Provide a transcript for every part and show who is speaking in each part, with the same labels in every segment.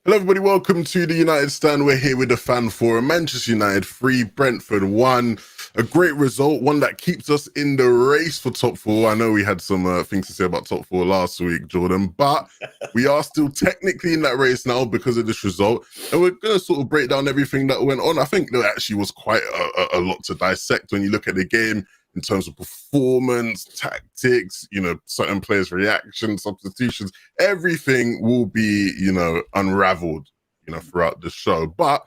Speaker 1: Hello, everybody. Welcome to the United Stand. We're here with the fan forum. Manchester United 3, Brentford 1. A great result, one that keeps us in the race for top four. I know we had some things to say about top four last week, Jordan, but we are still technically in that race now because of this result. And we're going to sort of break down everything that went on. I think there actually was quite a lot to dissect when you look at the game in terms of performance, tactics, certain players' reactions, substitutions. Everything will be, unraveled, throughout the show. But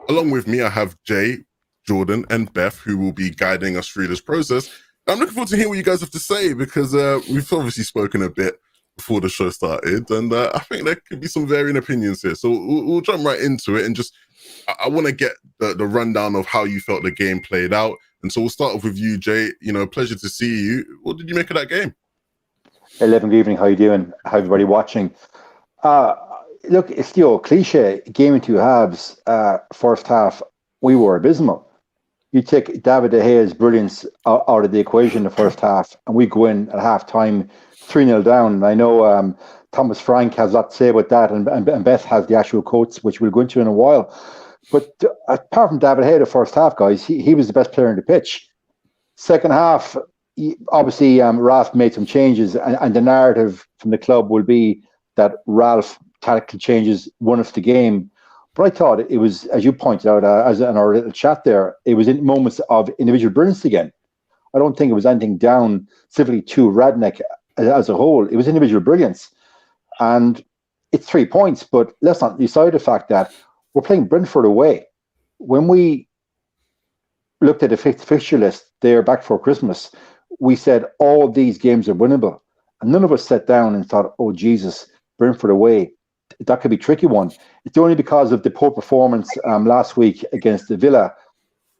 Speaker 1: along with me, I have Jay, Jordan, and Beth, who will be guiding us through this process. I'm looking forward to hearing what you guys have to say because we've obviously spoken a bit before the show started, and I think there could be some varying opinions here. So we'll jump right into it and just I want to get the rundown of how you felt the game played out. And so we'll start off with you, Jay. Pleasure to see you. What did you make of that game?
Speaker 2: 11 good evening. How you doing? How everybody watching? Look, it's the old cliche. Game in two halves. First half, we were abysmal. You take David De Gea's brilliance out of the equation in the first half, and we go in at half time 3-0 down. And I know Thomas Frank has a lot to say about that, and Beth has the actual quotes, which we'll go into in a while. But apart from David De Gea, the first half, guys, he was the best player on the pitch. Second half, obviously, Ralph made some changes, and the narrative from the club will be that Ralph tactical changes won us the game. But I thought it was, as you pointed out, as in our little chat there, it was in moments of individual brilliance again. I don't think it was anything down simply to Radnick as a whole. It was individual brilliance. And it's 3 points, but let's not decide the fact that we're playing Brentford away. When we looked at the fixture list there back for Christmas, we said all these games are winnable. And none of us sat down and thought, oh, Jesus, Brentford away. That could be a tricky one. It's only because of the poor performance last week against the Villa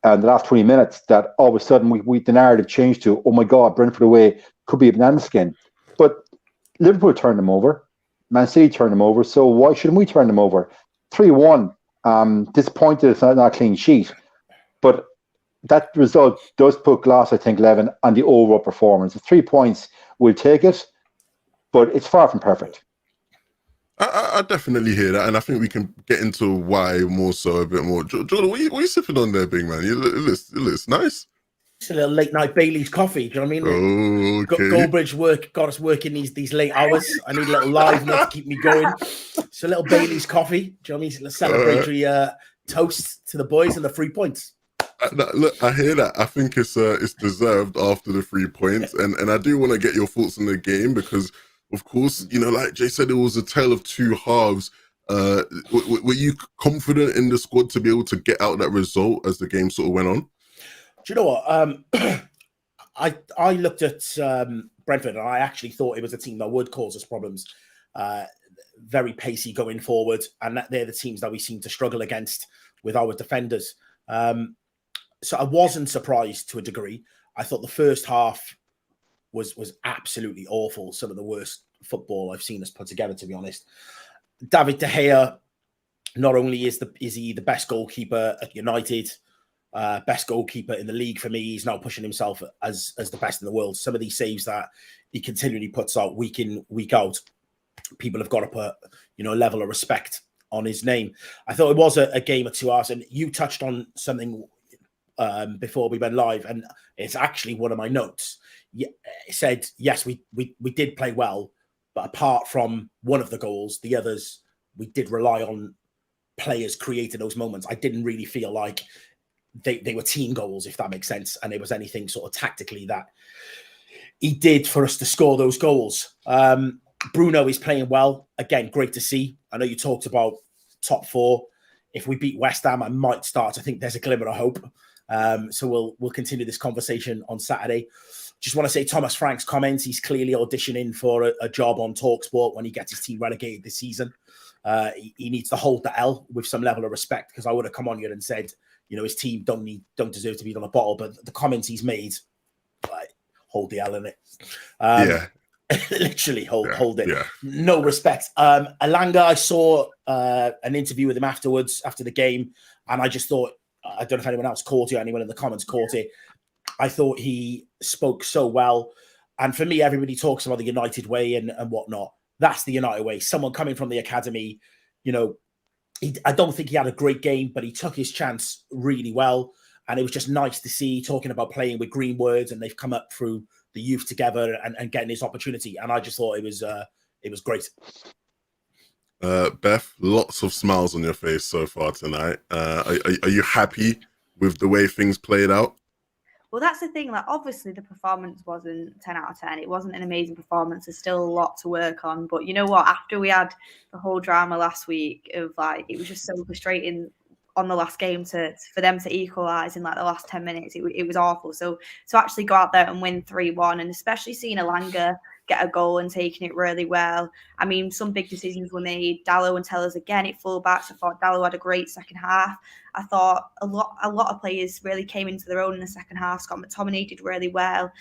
Speaker 2: and the last 20 minutes that all of a sudden the narrative changed to, oh my God, Brentford away could be a banana skin. But Liverpool turned them over. Man City turned them over. So why shouldn't we turn them over? 3-1. Disappointed it's not a clean sheet. But that result does put glass, I think, Levin, on the overall performance. The 3 points, we'll take it, but it's far from perfect.
Speaker 1: I definitely hear that, and I think we can get into why more so a bit more. Jordan, what are you sipping on there, big man? It looks nice.
Speaker 3: It's a little late night Bailey's coffee. Do you know what I
Speaker 1: mean? Oh, okay.
Speaker 3: Goldbridge got us working these late hours. I need a little live to keep me going. So a little Bailey's coffee. Do you know what I mean? A celebratory toast to the boys and the 3 points.
Speaker 1: Look, I hear that. I think it's deserved after the 3 points, and I do want to get your thoughts on the game because, of course, like Jay said, it was a tale of two halves. Were you confident in the squad to be able to get out that result as the game sort of went on?
Speaker 3: Do you know what? I looked at Brentford and I actually thought it was a team that would cause us problems. Very pacey going forward, and that they're the teams that we seem to struggle against with our defenders. So I wasn't surprised to a degree. I thought the first half was absolutely awful. Some of the worst football I've seen us put together, to be honest. David De Gea, not only is he the best goalkeeper at United, best goalkeeper in the league for me, he's now pushing himself as the best in the world. Some of these saves that he continually puts out week in, week out, people have got to put, a level of respect on his name. I thought it was a game of 2 hours, and you touched on something before we went live, and it's actually one of my notes. It said, yes, we did play well, but apart from one of the goals, the others, we did rely on players creating those moments. I didn't really feel like they were team goals, if that makes sense, and there was anything sort of tactically that he did for us to score those goals. Bruno is playing well. Again, great to see. I know you talked about top four. If we beat West Ham, I might start. I think there's a glimmer of hope. So we'll continue this conversation on Saturday. Just want to say Thomas Frank's comments. He's clearly auditioning for a job on TalkSport when he gets his team relegated this season. He needs to hold the L with some level of respect, because I would have come on here and said, his team don't deserve to be on the bottle. But the comments he's made, hold the L in it.
Speaker 1: Yeah.
Speaker 3: Literally hold it.
Speaker 1: Yeah.
Speaker 3: No respect. Elanga, I saw an interview with him afterwards, after the game, and I just thought, I don't know if anyone else caught it, anyone in the comments caught it. I thought he spoke so well. And for me, everybody talks about the United way and whatnot. That's the United way. Someone coming from the academy, I don't think he had a great game, but he took his chance really well. And it was just nice to see, talking about playing with Greenwood, and they've come up through the youth together and getting this opportunity. And I just thought it was great.
Speaker 1: Beth, lots of smiles on your face so far tonight. Are you happy with the way things played out?
Speaker 4: Well, that's the thing. Like, obviously, the performance wasn't 10 out of 10. It wasn't an amazing performance. There's still a lot to work on. But you know what? After we had the whole drama last week of like, it was just so frustrating on the last game for them to equalise in like the last 10 minutes. It was awful. So to actually go out there and win 3-1, and especially seeing Elanga get a goal and taking it really well. I mean, some big decisions were made. Dalot and Tellers again at fullbacks. I thought Dalot had a great second half. I thought a lot of players really came into their own in the second half. Scott McTominay did really well.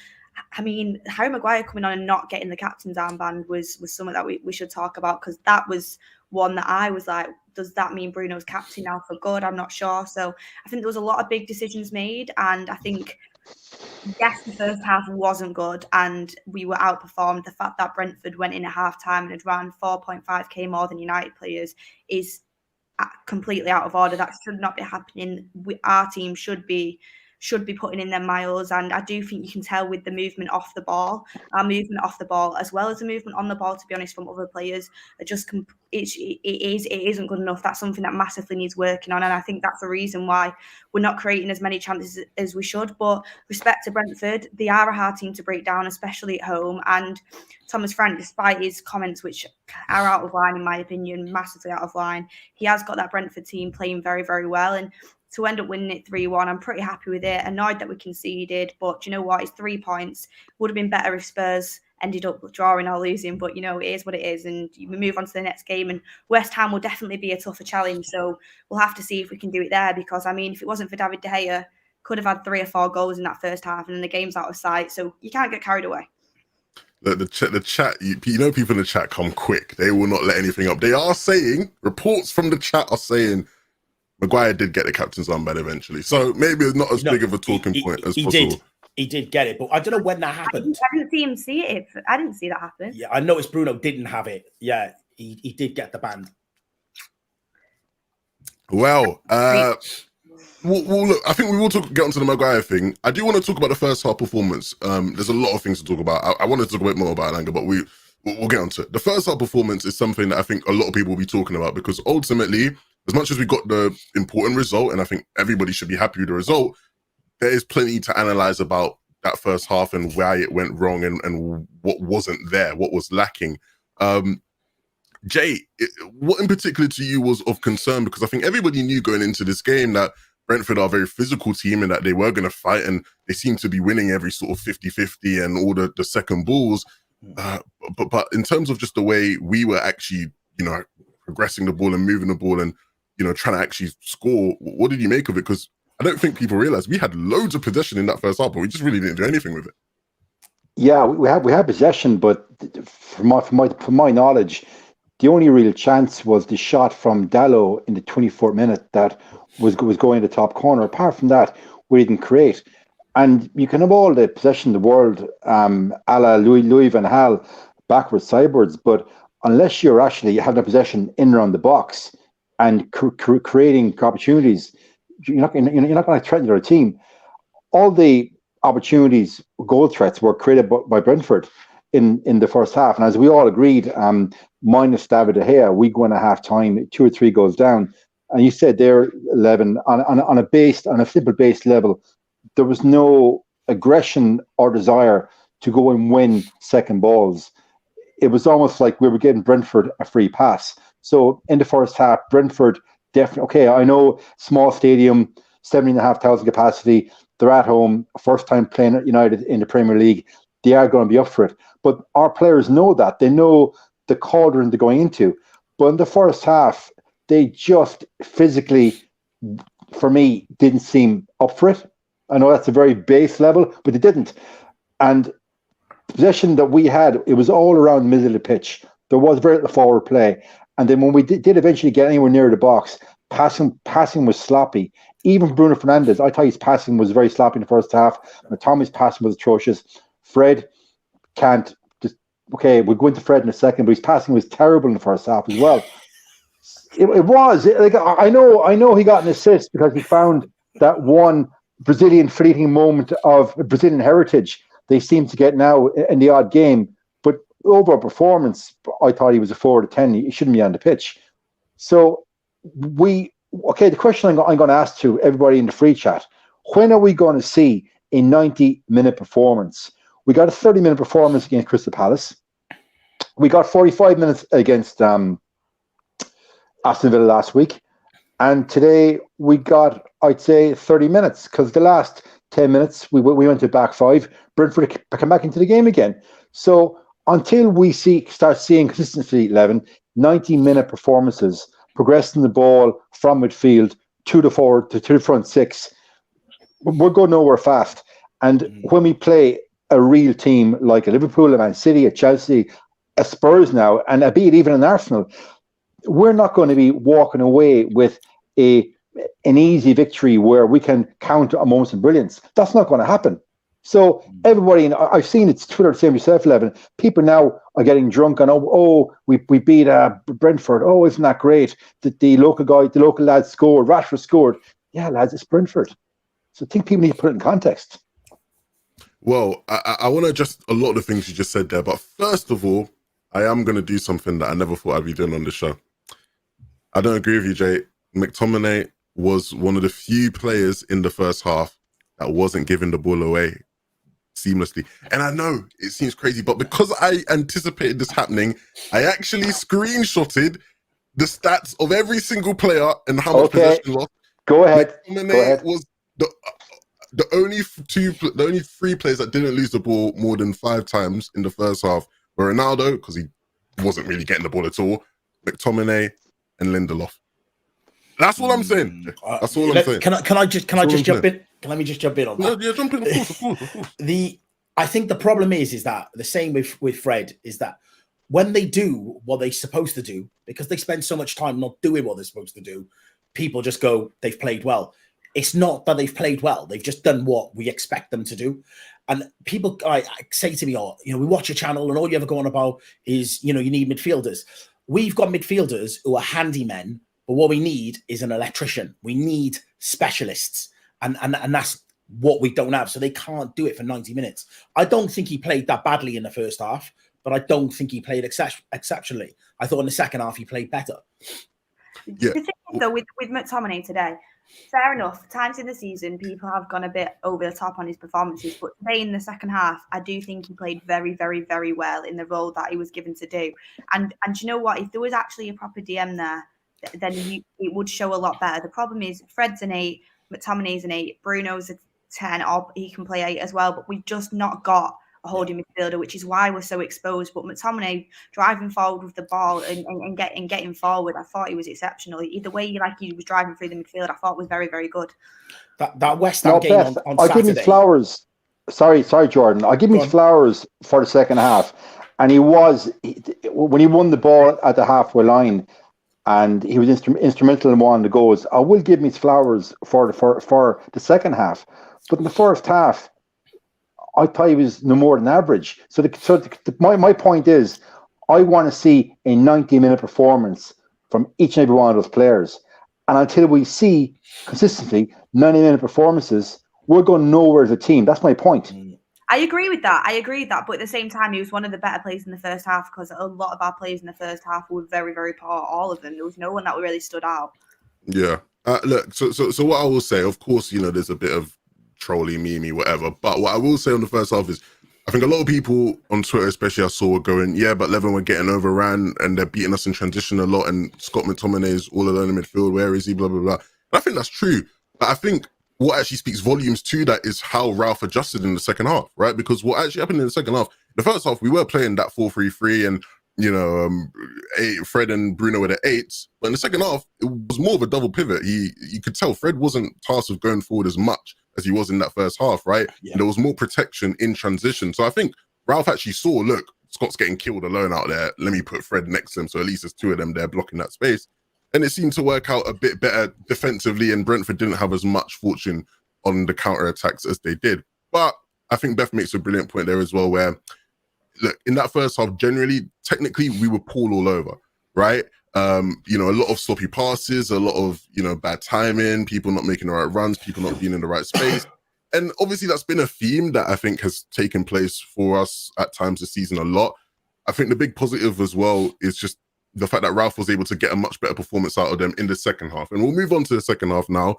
Speaker 4: I mean, Harry Maguire coming on and not getting the captain's armband was something that we should talk about, because that was one that I was like, does that mean Bruno's captain now for good? I'm not sure. So I think there was a lot of big decisions made, and I think, yes, the first half wasn't good and we were outperformed. The fact that Brentford went in at half-time and had run 4.5k more than United players is completely out of order. That should not be happening. Our team should be putting in their miles, and I do think you can tell with the movement off the ball, our movement off the ball as well as the movement on the ball, to be honest, from other players, are just it isn't good enough. That's something that massively needs working on, and I think that's the reason why we're not creating as many chances as we should. But respect to Brentford, they are a hard team to break down, especially at home. And Thomas Frank, despite his comments, which are out of line in my opinion, massively out of line, he has got that Brentford team playing very, very well. And to end up winning it 3-1, I'm pretty happy with it. Annoyed that we conceded, but you know what? It's 3 points. Would have been better if Spurs ended up drawing or losing, but you know, it is what it is, and we move on to the next game. And West Ham will definitely be a tougher challenge, so we'll have to see if we can do it there, because I mean, if it wasn't for David De Gea, could have had 3 or 4 goals in that first half, and then the game's out of sight, so you can't get carried away.
Speaker 1: The chat, you know, people in the chat come quick. They will not let anything up. They are saying, reports from the chat are saying, Maguire did get the captain's armband eventually, so maybe it's not as big of a talking point as possible.
Speaker 3: He did get it, but I don't know when that happened.
Speaker 4: I didn't see him see it. I didn't see that happen.
Speaker 3: Yeah, I noticed Bruno didn't have it. Yeah, he did get the band.
Speaker 1: Well, look, I think we will get onto the Maguire thing. I do want to talk about the first half performance. There's a lot of things to talk about. I want to talk a bit more about Elanga, but we'll get onto it. The first half performance is something that I think a lot of people will be talking about, because ultimately, as much as we got the important result, and I think everybody should be happy with the result, there is plenty to analyze about that first half and why it went wrong and what wasn't there, what was lacking. Jay, what in particular to you was of concern? Because I think everybody knew going into this game that Brentford are a very physical team and that they were going to fight, and they seem to be winning every sort of 50-50 and all the second balls. But in terms of just the way we were actually, you know, progressing the ball and moving the ball and, you know, trying to actually score, what did you make of it? Because I don't think people realize we had loads of possession in that first half, but we just really didn't do anything with it.
Speaker 2: Yeah, we had possession, but from my knowledge, the only real chance was the shot from Dalot in the 24th minute that was going to the top corner. Apart from that, we didn't create. And you can have all the possession in the world, a la Louis van Gaal, backwards, sidewards, but unless you're actually having a possession in and around the box and creating opportunities, you're not going to threaten your team. All the opportunities, goal threats, were created by Brentford in the first half, and as we all agreed, minus David De Gea, we go in at half time 2 or 3 goals down. And you said there, 11 on a simple base level, there was no aggression or desire to go and win second balls. It was almost like we were getting Brentford a free pass. So in the first half, Brentford definitely, okay, I know, small stadium, 17,500 capacity, they're at home, first time playing at United in the Premier League, they are going to be up for it. But our players know that. They know the cauldron they're going into. But in the first half, they just physically, for me, didn't seem up for it. I know that's a very base level, but they didn't. And the possession that we had, it was all around the middle of the pitch. There was very little forward play. And then when we did eventually get anywhere near the box, passing was sloppy. Even Bruno Fernandes, I thought his passing was very sloppy in the first half. And Tommy's passing was atrocious. Fred can't just, okay, we'll go into Fred in a second, but his passing was terrible in the first half as well. It was like I know he got an assist because he found that one Brazilian fleeting moment of Brazilian heritage they seem to get now in the odd game. But overall performance, I thought he was a 4 to 10. He shouldn't be on the pitch. So the question I'm going to ask to everybody in the free chat: when are we going to see a 90-minute performance? We got a 30-minute performance against Crystal Palace. We got 45 minutes against Aston Villa last week. And today we got, I'd say, 30 minutes because the last 10 minutes we went to back five. Brentford come back into the game again. So until we start seeing consistency, 90-minute performances, progressing the ball from midfield to the forward to the front six, we're going nowhere fast. And when we play a real team like a Liverpool, a Man City, a Chelsea, a Spurs now, and albeit even an Arsenal, we're not going to be walking away with an easy victory where we can count on moments of brilliance. That's not going to happen. So everybody, and I've seen it's Twitter, same yourself, Levin, people now are getting drunk on, we beat Brentford. Oh, isn't that great? The local lad scored, Rashford scored. Yeah, lads, it's Brentford. So I think people need to put it in context.
Speaker 1: Well, I want to adjust a lot of the things you just said there, but first of all, I am going to do something that I never thought I'd be doing on the show. I don't agree with you, Jay. McTominay was one of the few players in the first half that wasn't giving the ball away seamlessly. And I know it seems crazy, but because I anticipated this happening, I actually screenshotted the stats of every single player and how much possession lost.
Speaker 2: Go ahead.
Speaker 1: McTominay was the only three players that didn't lose the ball more than 5 times in the first half were Ronaldo, because he wasn't really getting the ball at all, McTominay, and Lindelof. That's all I'm saying. That's all I'm saying.
Speaker 3: Can I just jump in? Let me just jump in on that.
Speaker 1: Yeah, jump in, of course.
Speaker 3: I think the problem is that the same with Fred is that when they do what they're supposed to do, because they spend so much time not doing what they're supposed to do, people just go, they've played well. It's not that they've played well. They've just done what we expect them to do. And people I say to me, we watch a channel and all you ever go on about is, you need midfielders. We've got midfielders who are handymen, but what we need is an electrician. We need specialists. And that's what we don't have. So they can't do it for 90 minutes. I don't think he played that badly in the first half, but I don't think he played exceptionally. I thought in the second half he played better.
Speaker 1: Yeah.
Speaker 4: The thing is, though, with McTominay today, fair enough. Times in the season, people have gone a bit over the top on his performances, but today in the second half, I do think he played very, very, very well in the role that he was given to do. And you know what? If there was actually a proper DM there, then it would show a lot better. The problem is Fred's an 8, McTominay's an 8, Bruno's a 10, or he can play 8 as well, but we've just not got a holding midfielder, which is why we're so exposed. But McTominay driving forward with the ball and getting forward, I thought he was exceptional. The way he was driving through the midfield, I thought was very, very good.
Speaker 3: That West Ham game on Saturday.
Speaker 2: I'll give me flowers. Sorry, Jordan. I'll give me flowers for the second half. And when he won the ball at the halfway line, and he was instrumental in one of the goals, I will give me flowers for the second half. But in the first half, I thought he was no more than average. So my point is, I want to see a 90-minute performance from each and every one of those players. And until we see consistently 90-minute performances, we're going nowhere as a team. That's my point.
Speaker 4: I agree with that. But at the same time, he was one of the better players in the first half because a lot of our players in the first half were very, very poor. All of them. There was no one that really stood out.
Speaker 1: Yeah. Look. So what I will say, of course, there's a bit of trolly, memey, whatever. But what I will say on the first half is, I think a lot of people on Twitter, especially I saw, going, yeah, but Levin, we're getting overran and they're beating us in transition a lot. And Scott McTominay is all alone in midfield. Where is he? Blah blah blah. And I think that's true. But I think what actually speaks volumes to that is how Ralph adjusted in the second half, right? Because what actually happened in the second half, the first half, we were playing that 4-3-3 and, Fred and Bruno were the 8s. But in the second half, it was more of a double pivot. You could tell Fred wasn't tasked with going forward as much as he was in that first half, right? Yeah. And there was more protection in transition. So I think Ralph actually saw, look, Scott's getting killed alone out there. Let me put Fred next to him. So at least there's 2 of them there blocking that space. And it seemed to work out a bit better defensively, and Brentford didn't have as much fortune on the counter-attacks as they did. But I think Beth makes a brilliant point there as well, where, look, in that first half, generally, technically, we were Paul all over, right? You know, a lot of sloppy passes, a lot of, you know, bad timing, people not making the right runs, people not being in the right space. And obviously that's been a theme that I think has taken place for us at times this season a lot. I think the big positive as well is just the fact that Ralph was able to get a much better performance out of them in the second half. And we'll move on to the second half now.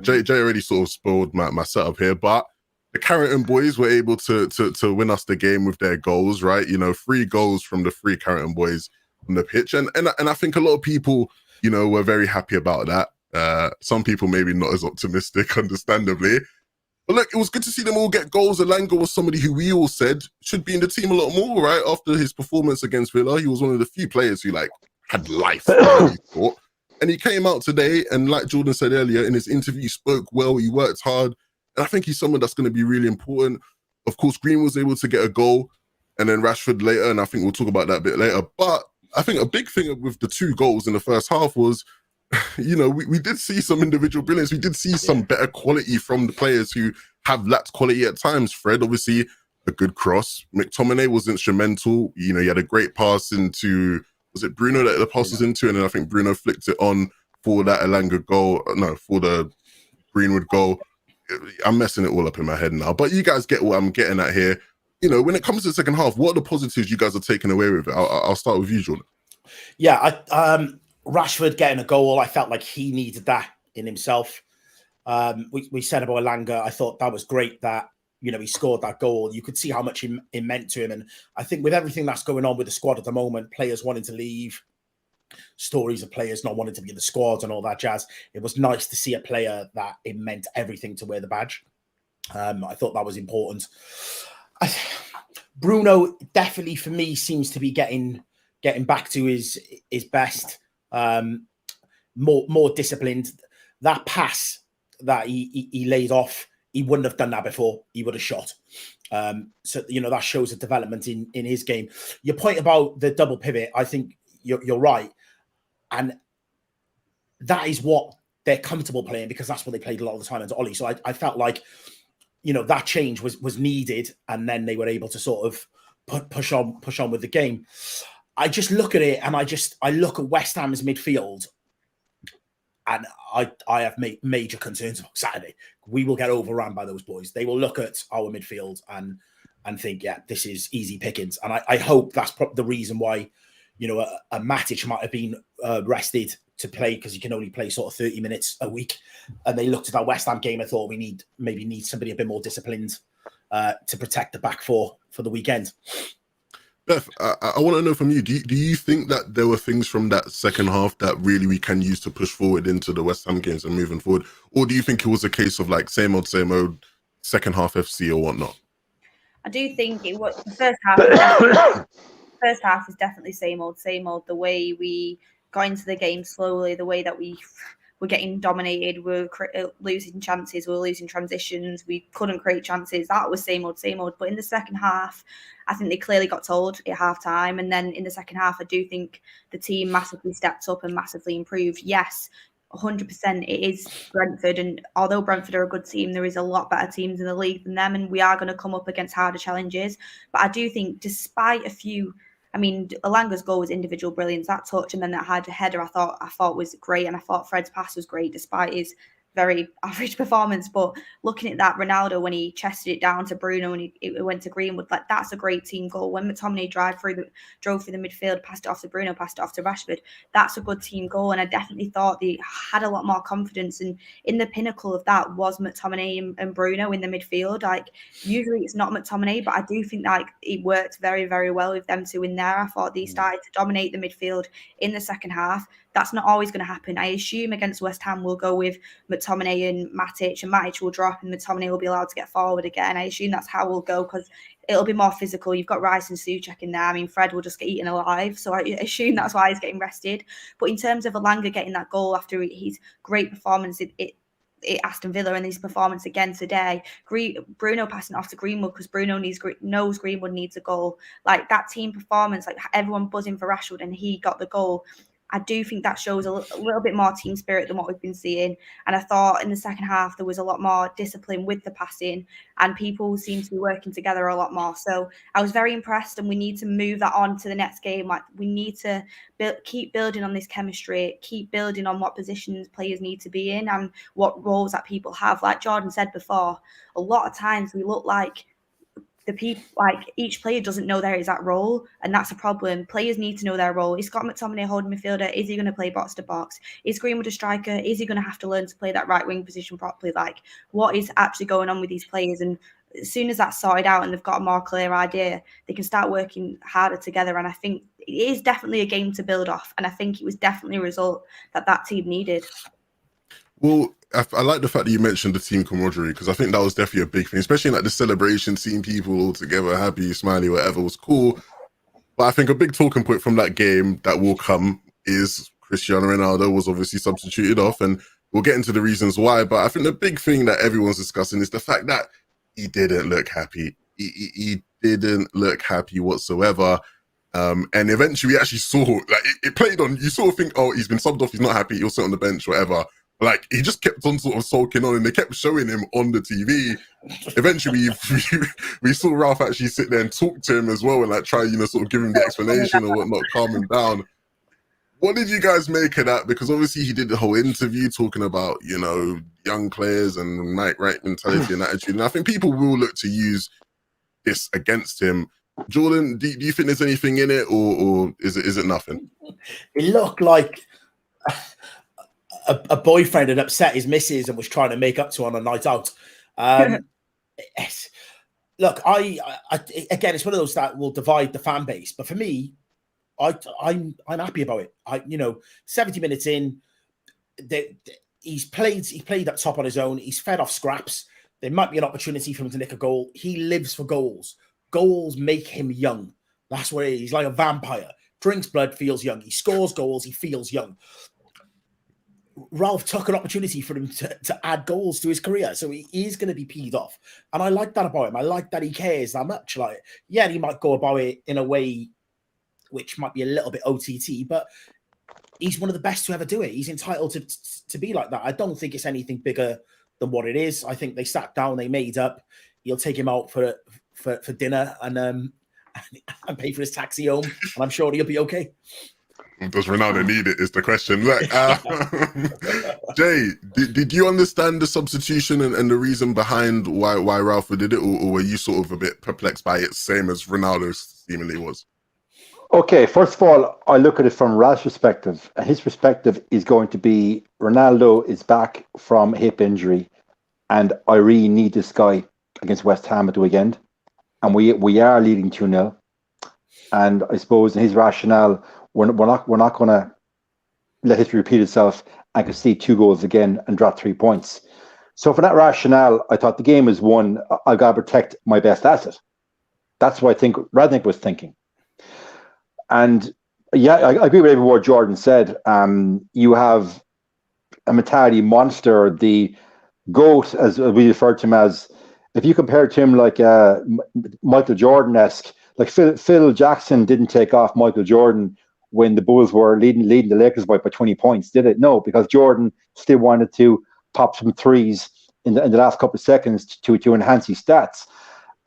Speaker 1: Jay already sort of spoiled my setup here, but the Carrington boys were able to win us the game with their goals, right? You know, 3 goals from the 3 Carrington boys on the pitch. And I think a lot of people, you know, were very happy about that. Some people maybe not as optimistic, understandably. But look, it was good to see them all get goals. Elanga was somebody who we all said should be in the team a lot more, right? After his performance against Villa, he was one of the few players who like had life, he thought. And he came out today, and like Jordan said earlier, in his interview, he spoke well, he worked hard. And I think he's someone that's going to be really important. Of course, Green was able to get a goal, and then Rashford later, and I think we'll talk about that a bit later. But I think a big thing with the 2 goals in the first half was, you know, we did see some individual brilliance. We did see some better quality from the players who have lacked quality at times. Fred, obviously, a good cross. McTominay was instrumental. You know, he had a great pass into, was it Bruno that the pass was into? And then I think Bruno flicked it on for that Elanga goal. No, for the Greenwood goal. I'm messing it all up in my head now. But you guys get what I'm getting at here. You know, when it comes to the second half, what are the positives you guys are taking away with it? I'll start with you, Jordan.
Speaker 3: Yeah, Rashford getting a goal, I felt like he needed that in himself. We said about Elanga, I thought that was great that, you know, he scored that goal. You could see how much it meant to him. And I think with everything that's going on with the squad at the moment, players wanting to leave, stories of players not wanting to be in the squad and all that jazz, it was nice to see a player that it meant everything to wear the badge. I thought that was important. Bruno definitely, for me, seems to be getting back to his best. More disciplined. That pass that he laid off, he wouldn't have done that before. He would have shot. So, you know, that shows a development in his game. Your point about the double pivot, I think you're right. And that is what they're comfortable playing, because that's what they played a lot of the time under Ollie. So I felt like, you know, that change was needed, and then they were able to sort of push on with the game. I just look at it, and I look at West Ham's midfield, and I have major concerns about Saturday. We will get overrun by those boys. They will look at our midfield and think, yeah, this is easy pickings. And I hope that's the reason why, you know, a Matic might have been rested to play, because he can only play sort of 30 minutes a week. And they looked at that West Ham game and thought, we maybe need somebody a bit more disciplined to protect the back four for the weekend.
Speaker 1: Beth, I want to know from you, do you think that there were things from that second half that really we can use to push forward into the West Ham games and moving forward? Or do you think it was a case of like same old, second half FC or whatnot?
Speaker 4: I do think it was the first half. First half is definitely same old. The way we got into the game slowly, the way that we were getting dominated, we're losing chances, we're losing transitions, we couldn't create chances. That was same old. But in the second half, I think they clearly got told at half time. And then in the second half, I do think the team massively stepped up and massively improved. Yes, 100% it is Brentford. And although Brentford are a good team, there is a lot better teams in the league than them. And we are going to come up against harder challenges. But I do think despite a few, I mean, Elanga's goal was individual brilliance. That touch and then that header I thought was great. And I thought Fred's pass was great despite his very average performance. But looking at that Ronaldo, when he chested it down to Bruno and it went to Greenwood, like that's a great team goal. When McTominay drove through the midfield, passed it off to Bruno, passed it off to Rashford, that's a good team goal. And I definitely thought they had a lot more confidence. And in the pinnacle of that was McTominay and Bruno in the midfield. Like usually it's not McTominay, but I do think like it worked very, very well with them two in there. I thought they started to dominate the midfield in the second half. That's not always going to happen. I assume against West Ham we'll go with McTominay and Matic will drop and McTominay will be allowed to get forward again. I assume that's how we'll go because it'll be more physical. You've got Rice and Souček in there. I mean, Fred will just get eaten alive. So I assume that's why he's getting rested. But in terms of Elanga getting that goal after his great performance at Aston Villa and his performance again today, Bruno passing off to Greenwood because Bruno knows Greenwood needs a goal. Like that team performance, like everyone buzzing for Rashford and he got the goal. I do think that shows a little bit more team spirit than what we've been seeing. And I thought in the second half, there was a lot more discipline with the passing and people seem to be working together a lot more. So I was very impressed, and we need to move that on to the next game. Like, we need to keep building on this chemistry, keep building on what positions players need to be in and what roles that people have. Like Jordan said before, a lot of times we look like each player doesn't know their exact role, and that's a problem. Players need to know their role. Is Scott McTominay holding midfielder? Is he going to play box to box? Is Greenwood a striker? Is he going to have to learn to play that right wing position properly? Like, what is actually going on with these players? And as soon as that's sorted out and they've got a more clear idea, they can start working harder together. And I think it is definitely a game to build off, and I think it was definitely a result that team needed.
Speaker 1: Well, I like the fact that you mentioned the team camaraderie, because I think that was definitely a big thing, especially like the celebration, seeing people all together, happy, smiley, whatever, was cool. But I think a big talking point from that game that will come is Cristiano Ronaldo was obviously substituted off, and we'll get into the reasons why. But I think the big thing that everyone's discussing is the fact that he didn't look happy. He didn't look happy whatsoever. And eventually we actually saw, like, it played on, you sort of think, oh, he's been subbed off, he's not happy, he'll sit on the bench, whatever. Like, he just kept on sort of sulking on, and they kept showing him on the TV. Eventually, we saw Ralph actually sit there and talk to him as well, and like try, you know, sort of give him the explanation or whatnot, calm him down. What did you guys make of that? Because obviously he did the whole interview talking about, you know, young players and right mentality and attitude. And I think people will look to use this against him. Jordan, do you think there's anything in it, or is it nothing?
Speaker 3: It looked like a boyfriend had upset his missus and was trying to make up to on a night out. Look, I again, it's one of those that will divide the fan base. But for me, I'm happy about it. 70 minutes in, he's played up top on his own. He's fed off scraps. There might be an opportunity for him to nick a goal. He lives for goals. Goals make him young. That's what it is. He's like a vampire. Drinks blood, feels young. He scores goals, he feels young. Ralph took an opportunity for him to add goals to his career, so he is going to be peed off. And I like that about him. I like that he cares that much. Like, yeah, he might go about it in a way which might be a little bit OTT, but he's one of the best to ever do it. He's entitled to be like that. I don't think it's anything bigger than what it is. I think they sat down, they made up. He'll take him out for dinner and pay for his taxi home, and I'm sure he'll be okay.
Speaker 1: Does Ronaldo need it is the question. Look, Jay, did you understand the substitution and the reason behind why Ralph did it, or were you sort of a bit perplexed by it, same as Ronaldo seemingly was?
Speaker 2: Okay, first of all, I look at it from Ralph's perspective. His perspective is going to be Ronaldo is back from hip injury, and I really need this guy against West Ham at the weekend. And we are leading 2-0. And I suppose in his rationale, we're not going to let history repeat itself and concede 2 goals again and drop 3 points. So for that rationale, I thought the game is won. I've got to protect my best asset. That's what I think Radnick was thinking. And yeah, I agree with every word Jordan said. You have a mentality monster, the GOAT, as we referred to him as. If you compare to him like Michael Jordan-esque, like Phil Jackson didn't take off Michael Jordan when the Bulls were leading the Lakers by 20 points, did it? No, because Jordan still wanted to pop some threes in the last couple of seconds to enhance his stats.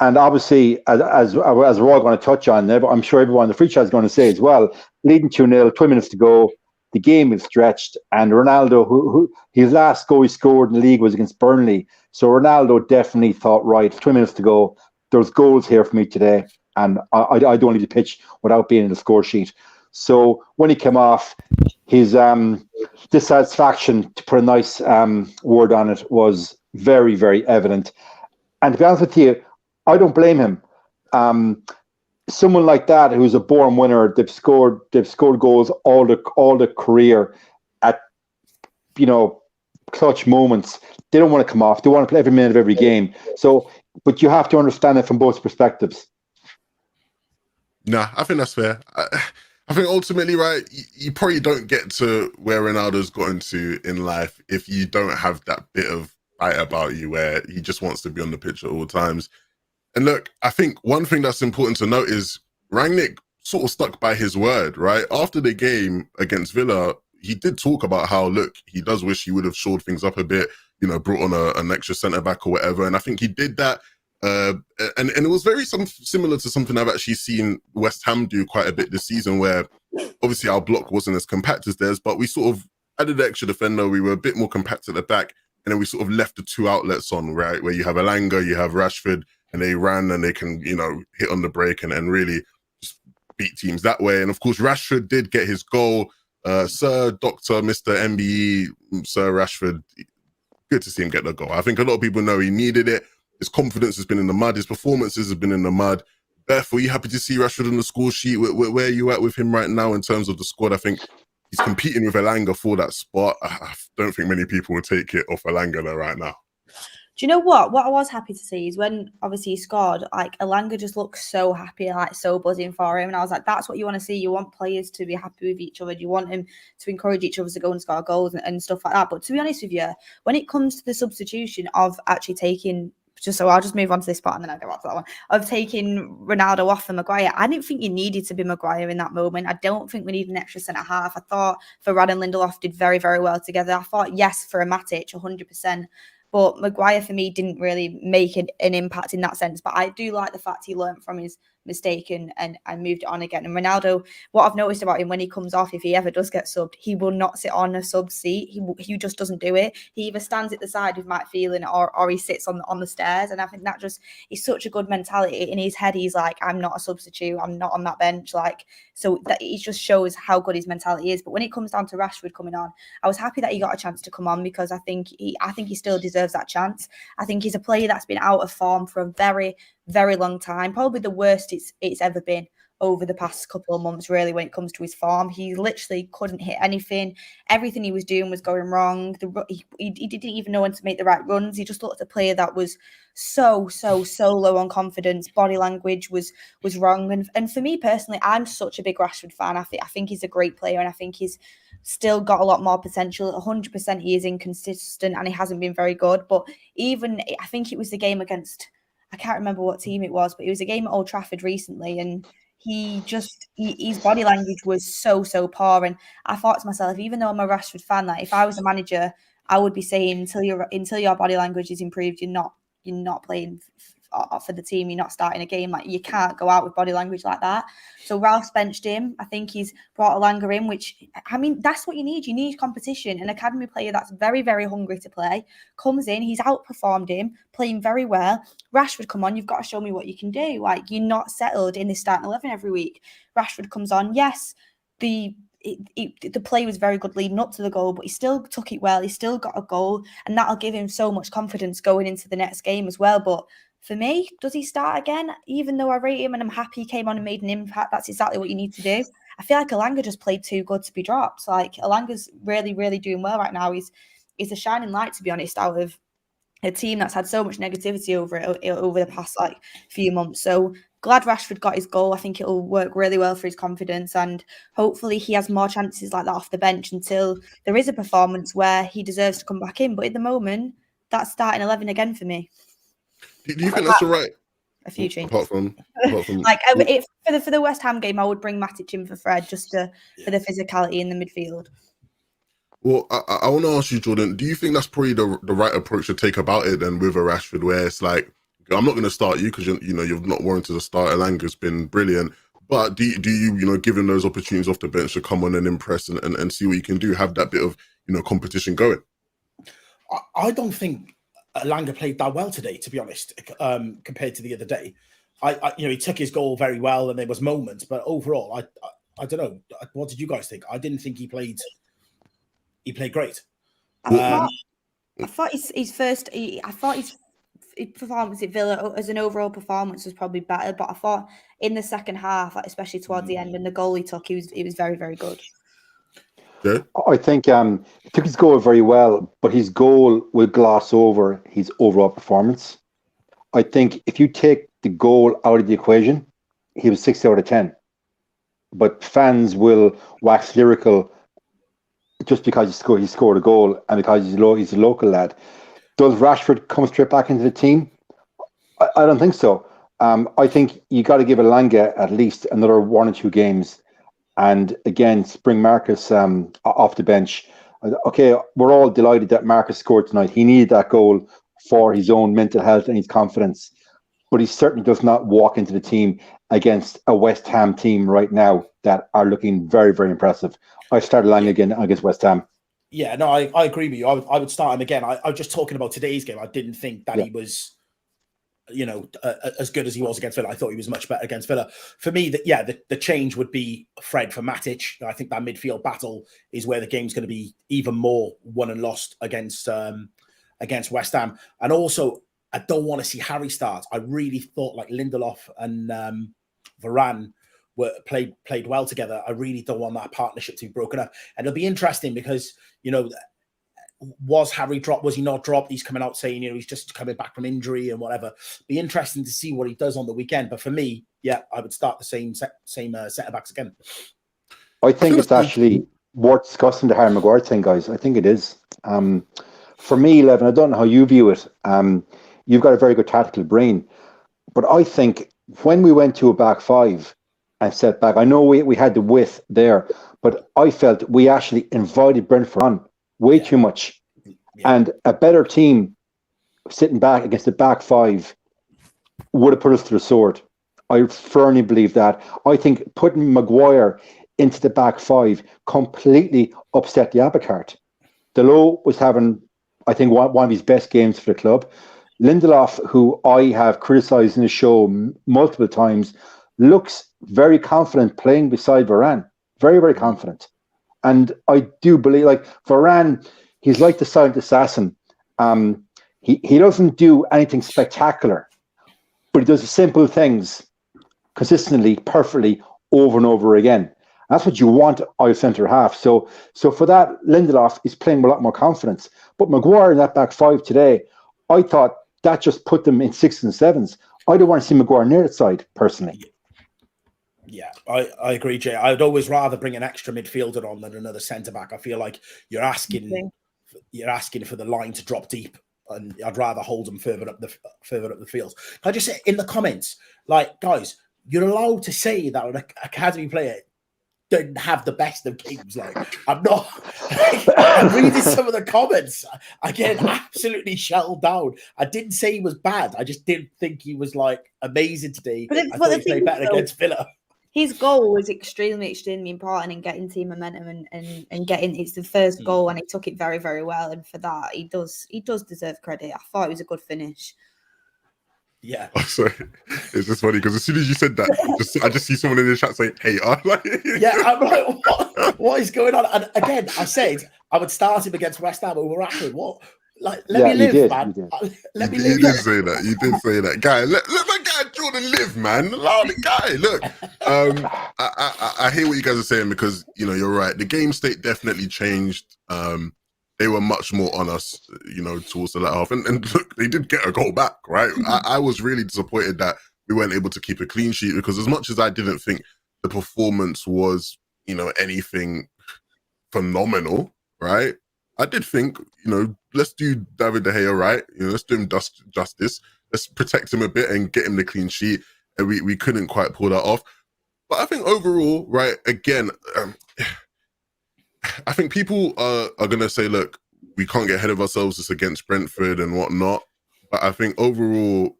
Speaker 2: And obviously, as we're all going to touch on, I'm sure everyone in the free chat is going to say as well, leading 2-0, 20 minutes to go, the game is stretched, and Ronaldo, who his last goal he scored in the league was against Burnley. So Ronaldo definitely thought, right, 20 minutes to go, there's goals here for me today, and I don't need to pitch without being in the score sheet. So when he came off, his dissatisfaction, to put a nice word on it, was very, very evident. And to be honest with you, I don't blame him. Someone like that, who's a born winner, they've scored goals all the career at, clutch moments. They don't want to come off. They want to play every minute of every game. So, but you have to understand it from both perspectives.
Speaker 1: Nah, I think that's fair. I think ultimately, right, you probably don't get to where Ronaldo's gotten to in life if you don't have that bit of fight about you where he just wants to be on the pitch at all times. And look, I think one thing that's important to note is Rangnick sort of stuck by his word, right? After the game against Villa, he did talk about how, look, he does wish he would have shored things up a bit, brought on an extra centre-back or whatever. And I think he did that. And it was very similar to something I've actually seen West Ham do quite a bit this season, where obviously our block wasn't as compact as theirs, but we sort of added the extra defender. We were a bit more compact at the back, and then we sort of left the two outlets on, right? Where you have Elanga, you have Rashford, and they ran and they can, hit on the break and really just beat teams that way. And of course, Rashford did get his goal. Sir Dr. Mr. MBE, Sir Rashford, good to see him get the goal. I think a lot of people know he needed it. His confidence has been in the mud. His performances have been in the mud. Beth, are you happy to see Rashford on the score sheet? Where are you at with him right now in terms of the squad? I think he's competing with Elanga for that spot. I don't think many people will take it off Elanga there right now.
Speaker 4: Do you know what? What I was happy to see is when obviously he scored, like Elanga just looked so happy, like so buzzing for him. And I was like, that's what you want to see. You want players to be happy with each other. You want him to encourage each other to go and score goals and stuff like that. But to be honest with you, when it comes to the substitution of actually taking, so I'll just move on to this part and then I'll go back to that one, of taking Ronaldo off for Maguire, I didn't think you needed to be Maguire in that moment. I don't think we need an extra centre-half. I thought Varane and Lindelof did very, very well together. I thought, yes, for a Matic, 100%. But Maguire, for me, didn't really make an impact in that sense. But I do like the fact he learned from his mistake and moved it on again. And Ronaldo, what I've noticed about him when he comes off, if he ever does get subbed, he will not sit on a sub seat. He just doesn't do it. He either stands at the side with Mike Phelan or he sits on the stairs. And I think that just is such a good mentality. In his head, he's like, I'm not a substitute. I'm not on that bench. So that it just shows how good his mentality is. But when it comes down to Rashford coming on, I was happy that he got a chance to come on because I think he still deserves that chance. I think he's a player that's been out of form for a very, very long time, probably the worst it's ever been over the past couple of months, really, when it comes to his form. He literally couldn't hit anything. Everything he was doing was going wrong. He didn't even know when to make the right runs. He just looked at a player that was so low on confidence. Body language was wrong. And for me personally, I'm such a big Rashford fan. I think he's a great player and I think he's still got a lot more potential. 100% he is inconsistent and he hasn't been very good. But even, I think it was the game against, I can't remember what team it was, but it was a game at Old Trafford recently and his body language was so poor. And I thought to myself, even though I'm a Rashford fan, that if I was a manager, I would be saying until your body language is improved, you're not playing for the team, you're not starting a game. Like, you can't go out with body language like that. So Ralph's benched him. I think he's brought Elanga in, which, I mean, that's what you need. You need competition. An academy player that's very, very hungry to play comes in. He's outperformed him, playing very well. Rashford, come on, you've got to show me what you can do. Like, you're not settled in this starting 11 every week. Rashford comes on. Yes, the play was very good leading up to the goal, but he still took it well. He still got a goal, and that'll give him so much confidence going into the next game as well. But for me, does he start again? Even though I rate him and I'm happy he came on and made an impact, that's exactly what you need to do. I feel like Elanga just played too good to be dropped. Like, Elanga's really, really doing well right now. He's a shining light, to be honest, out of a team that's had so much negativity over the past few months. So glad Rashford got his goal. I think it'll work really well for his confidence, and hopefully he has more chances like that off the bench until there is a performance where he deserves to come back in. But at the moment, that's starting 11 again for me.
Speaker 1: Do you think that's all right?
Speaker 4: A few changes.
Speaker 1: Apart from
Speaker 4: for the West Ham game, I would bring Matic in for Fred for the physicality in the midfield.
Speaker 1: Well, I want to ask you, Jordan, do you think that's probably the right approach to take about it then with a Rashford, where it's like, I'm not going to start you because you've not warranted a start. Elanga's been brilliant, but do you give him those opportunities off the bench to come on and impress and see what you can do, have that bit of competition going?
Speaker 3: I don't think Elanga played that well today, to be honest, compared to the other day. He took his goal very well and there was moments, but overall, I don't know. What did you guys think? I didn't think he played great.
Speaker 4: I thought his performance at Villa as an overall performance was probably better, but I thought in the second half, especially towards the end, and the goal he took, he was very, very good.
Speaker 1: Yeah.
Speaker 2: I think he took his goal very well, but his goal will gloss over his overall performance. I think if you take the goal out of the equation, he was 6 out of 10. But fans will wax lyrical just because he scored a goal and because he's a local lad. Does Rashford come straight back into the team? I don't think so. I think you got to give Elanga at least another 1 or 2 games, and again bring Marcus off the bench. Okay, we're all delighted that Marcus scored tonight. He needed that goal for his own mental health and his confidence, but he certainly does not walk into the team against a West Ham team right now that are looking very, very impressive. I started Elanga again against West Ham.
Speaker 3: Yeah, no, I agree with you. I would start him again. I was just talking about today's game. I didn't think that he was, as good as he was against Villa. I thought he was much better against Villa. For me, the change would be Fred for Matic. I think that midfield battle is where the game's going to be even more won and lost against West Ham. And also, I don't want to see Harry start. I really thought like Lindelof and Varane played well together. I really don't want that partnership to be broken up. And it'll be interesting because, was Harry dropped? Was he not dropped? He's coming out saying, he's just coming back from injury and whatever. Be interesting to see what he does on the weekend. But for me, I would start the same centre backs again.
Speaker 2: I think it's actually worth discussing the Harry Maguire thing, guys. I think it is. For me, Levin, I don't know how you view it. You've got a very good tactical brain. But I think when we went to a back five and set back, I know we had the width there, but I felt we actually invited Brentford on way too much. Yeah. And a better team sitting back against the back five would have put us to the sword. I firmly believe that. I think putting Maguire into the back five completely upset the apple cart. Delot was having, I think, one of his best games for the club. Lindelof, who I have criticised in the show multiple times, looks very confident playing beside Varane. Very, very confident. And I do believe, like Varane, he's like the silent assassin. He doesn't do anything spectacular, but he does the simple things consistently, perfectly, over and over again. That's what you want out of centre half. So for that, Lindelof is playing with a lot more confidence. But Maguire in that back five today, I thought that just put them in 6s and 7s. I don't want to see Maguire near that side, personally.
Speaker 3: Yeah, I agree, Jay. I'd always rather bring an extra midfielder on than another centre-back. I feel like you're asking for the line to drop deep, and I'd rather hold them further up the field. Can I just say in the comments, like, guys, you're allowed to say that an academy player didn't have the best of games. Like, I'm not. I'm reading some of the comments. I get absolutely shelled down. I didn't say he was bad. I just didn't think he was like amazing today. I thought he played better against Villa.
Speaker 4: His goal was extremely, extremely important in getting team momentum and getting. It's the first goal, and he took it very, very well. And for that, he does deserve credit. I thought it was a good finish.
Speaker 3: Yeah.
Speaker 1: Oh, sorry. It's just funny because as soon as you said that, I just see someone in the chat saying, "Hey, I'm like,
Speaker 3: yeah, I'm like, what is going on?" And again, I said I would start him against West Ham over Rashford. What? Like, let me live, man. Let me live.
Speaker 1: You did say that. You did say that, guy. Let that guy Jordan live, man. Allow the guy. Look, I hear what you guys are saying because you're right. The game state definitely changed. They were much more on us, towards the latter half. And look, they did get a goal back, right? I was really disappointed that we weren't able to keep a clean sheet because as much as I didn't think the performance was, anything phenomenal, right? I did think, let's do David De Gea right. Let's do him justice. Let's protect him a bit and get him the clean sheet. And we couldn't quite pull that off. But I think overall, right, again, I think people are going to say, look, we can't get ahead of ourselves. It's against Brentford and whatnot. But I think overall,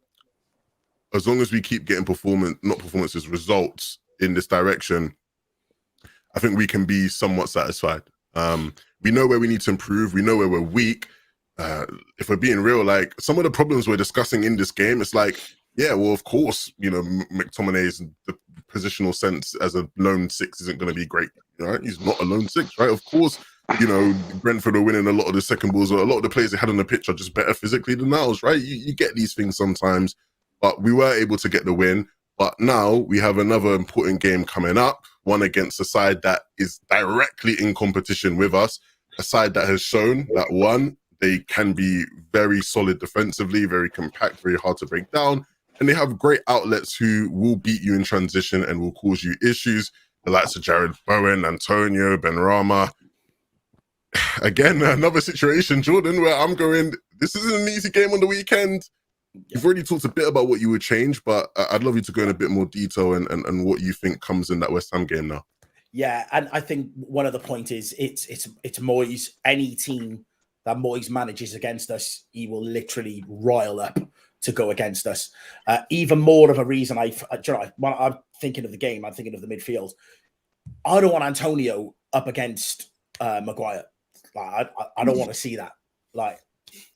Speaker 1: as long as we keep getting results in this direction, I think we can be somewhat satisfied. We know where we need to improve. We know where we're weak. If we're being real, like some of the problems we're discussing in this game, it's like, yeah, well, of course, McTominay's the positional sense as a lone six isn't going to be great. Right? He's not a lone six, right? Of course, Brentford are winning a lot of the second balls, or a lot of the players they had on the pitch are just better physically than ours, right? You get these things sometimes, but we were able to get the win. But now we have another important game coming up, one against a side that is directly in competition with us, a side that has shown that, one, they can be very solid defensively, very compact, very hard to break down, and they have great outlets who will beat you in transition and will cause you issues, the likes of Jared Bowen, Antonio, Benrahma. Again, another situation, Jordan, where I'm going, this isn't an easy game on the weekend. You've already talked a bit about what you would change, but I'd love you to go in a bit more detail and what you think comes in that West Ham game now.
Speaker 3: Yeah, and I think one of the point is it's Moyes. Any team that Moyes manages against us, he will literally rile up to go against us. Even more of a reason I'm thinking of the game, I'm thinking of the midfield. I don't want Antonio up against Maguire. Like, I don't want to see that. Like,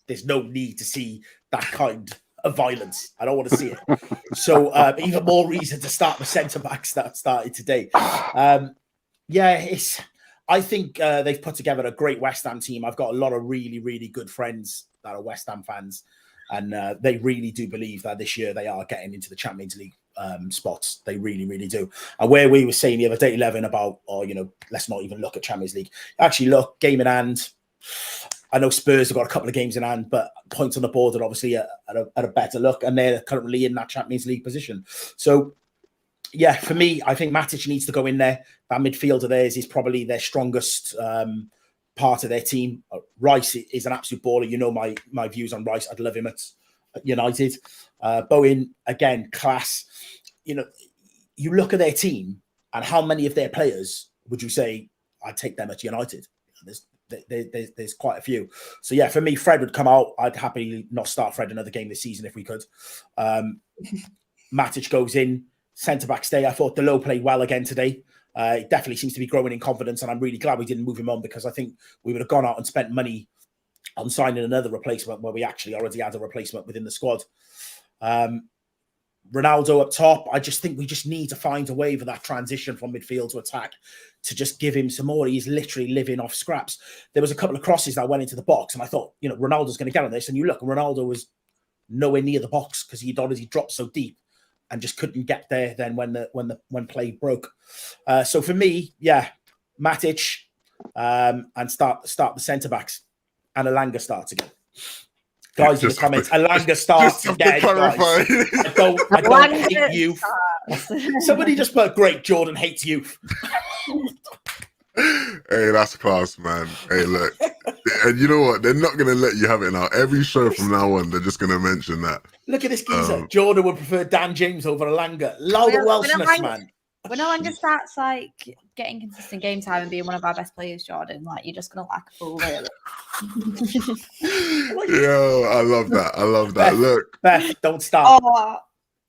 Speaker 3: there's no need to see that kind of violence. I don't want to see it. So even more reason to start the centre backs that started today. I think they've put together a great West Ham team. I've got a lot of really, really good friends that are West Ham fans, and they really do believe that this year they are getting into the Champions League spots. They really, really do. And where we were saying the other day, 11, about, let's not even look at Champions League. Actually, look, game in hand. I know Spurs have got a couple of games in hand, but points on the board are obviously at a better look, and they're currently in that Champions League position. So, yeah, for me, I think Matic needs to go in there. That midfield of theirs is probably their strongest part of their team. Rice is an absolute baller. You know my views on Rice. I'd love him at United. Bowen, again, class. You look at their team and how many of their players would you say I'd take them at United? There's quite a few. So, yeah, for me, Fred would come out. I'd happily not start Fred another game this season if we could. Matic goes in. Centre-back stay. I thought Delo played well again today. He definitely seems to be growing in confidence, and I'm really glad we didn't move him on, because I think we would have gone out and spent money on signing another replacement where we actually already had a replacement within the squad. Ronaldo up top. I just think we just need to find a way for that transition from midfield to attack to just give him some more. He's literally living off scraps. There was a couple of crosses that went into the box, and I thought, Ronaldo's going to get on this. And you look, Ronaldo was nowhere near the box because he'd already dropped so deep and just couldn't get there then when play broke. So for me, yeah, Matic and start the centre-backs, and Elanga starts again. Guys, in the comments, Elanga starts again, guys. I don't hate youth. Somebody just put, great, Jordan hates youth.
Speaker 1: Hey, that's class, man. Hey, look. And you know what? They're not going to let you have it now. Every show from now on, they're just going to mention that.
Speaker 3: Look at this geezer. Jordan would prefer Dan James over Elanga. Louder Welshness, man.
Speaker 4: When Elanga starts getting consistent game time and being one of our best players, Jordan, you're just gonna like a fool, really.
Speaker 1: Yo, I love that. I love that.
Speaker 3: Beth,
Speaker 1: look,
Speaker 3: Beth, don't start.
Speaker 4: Oh.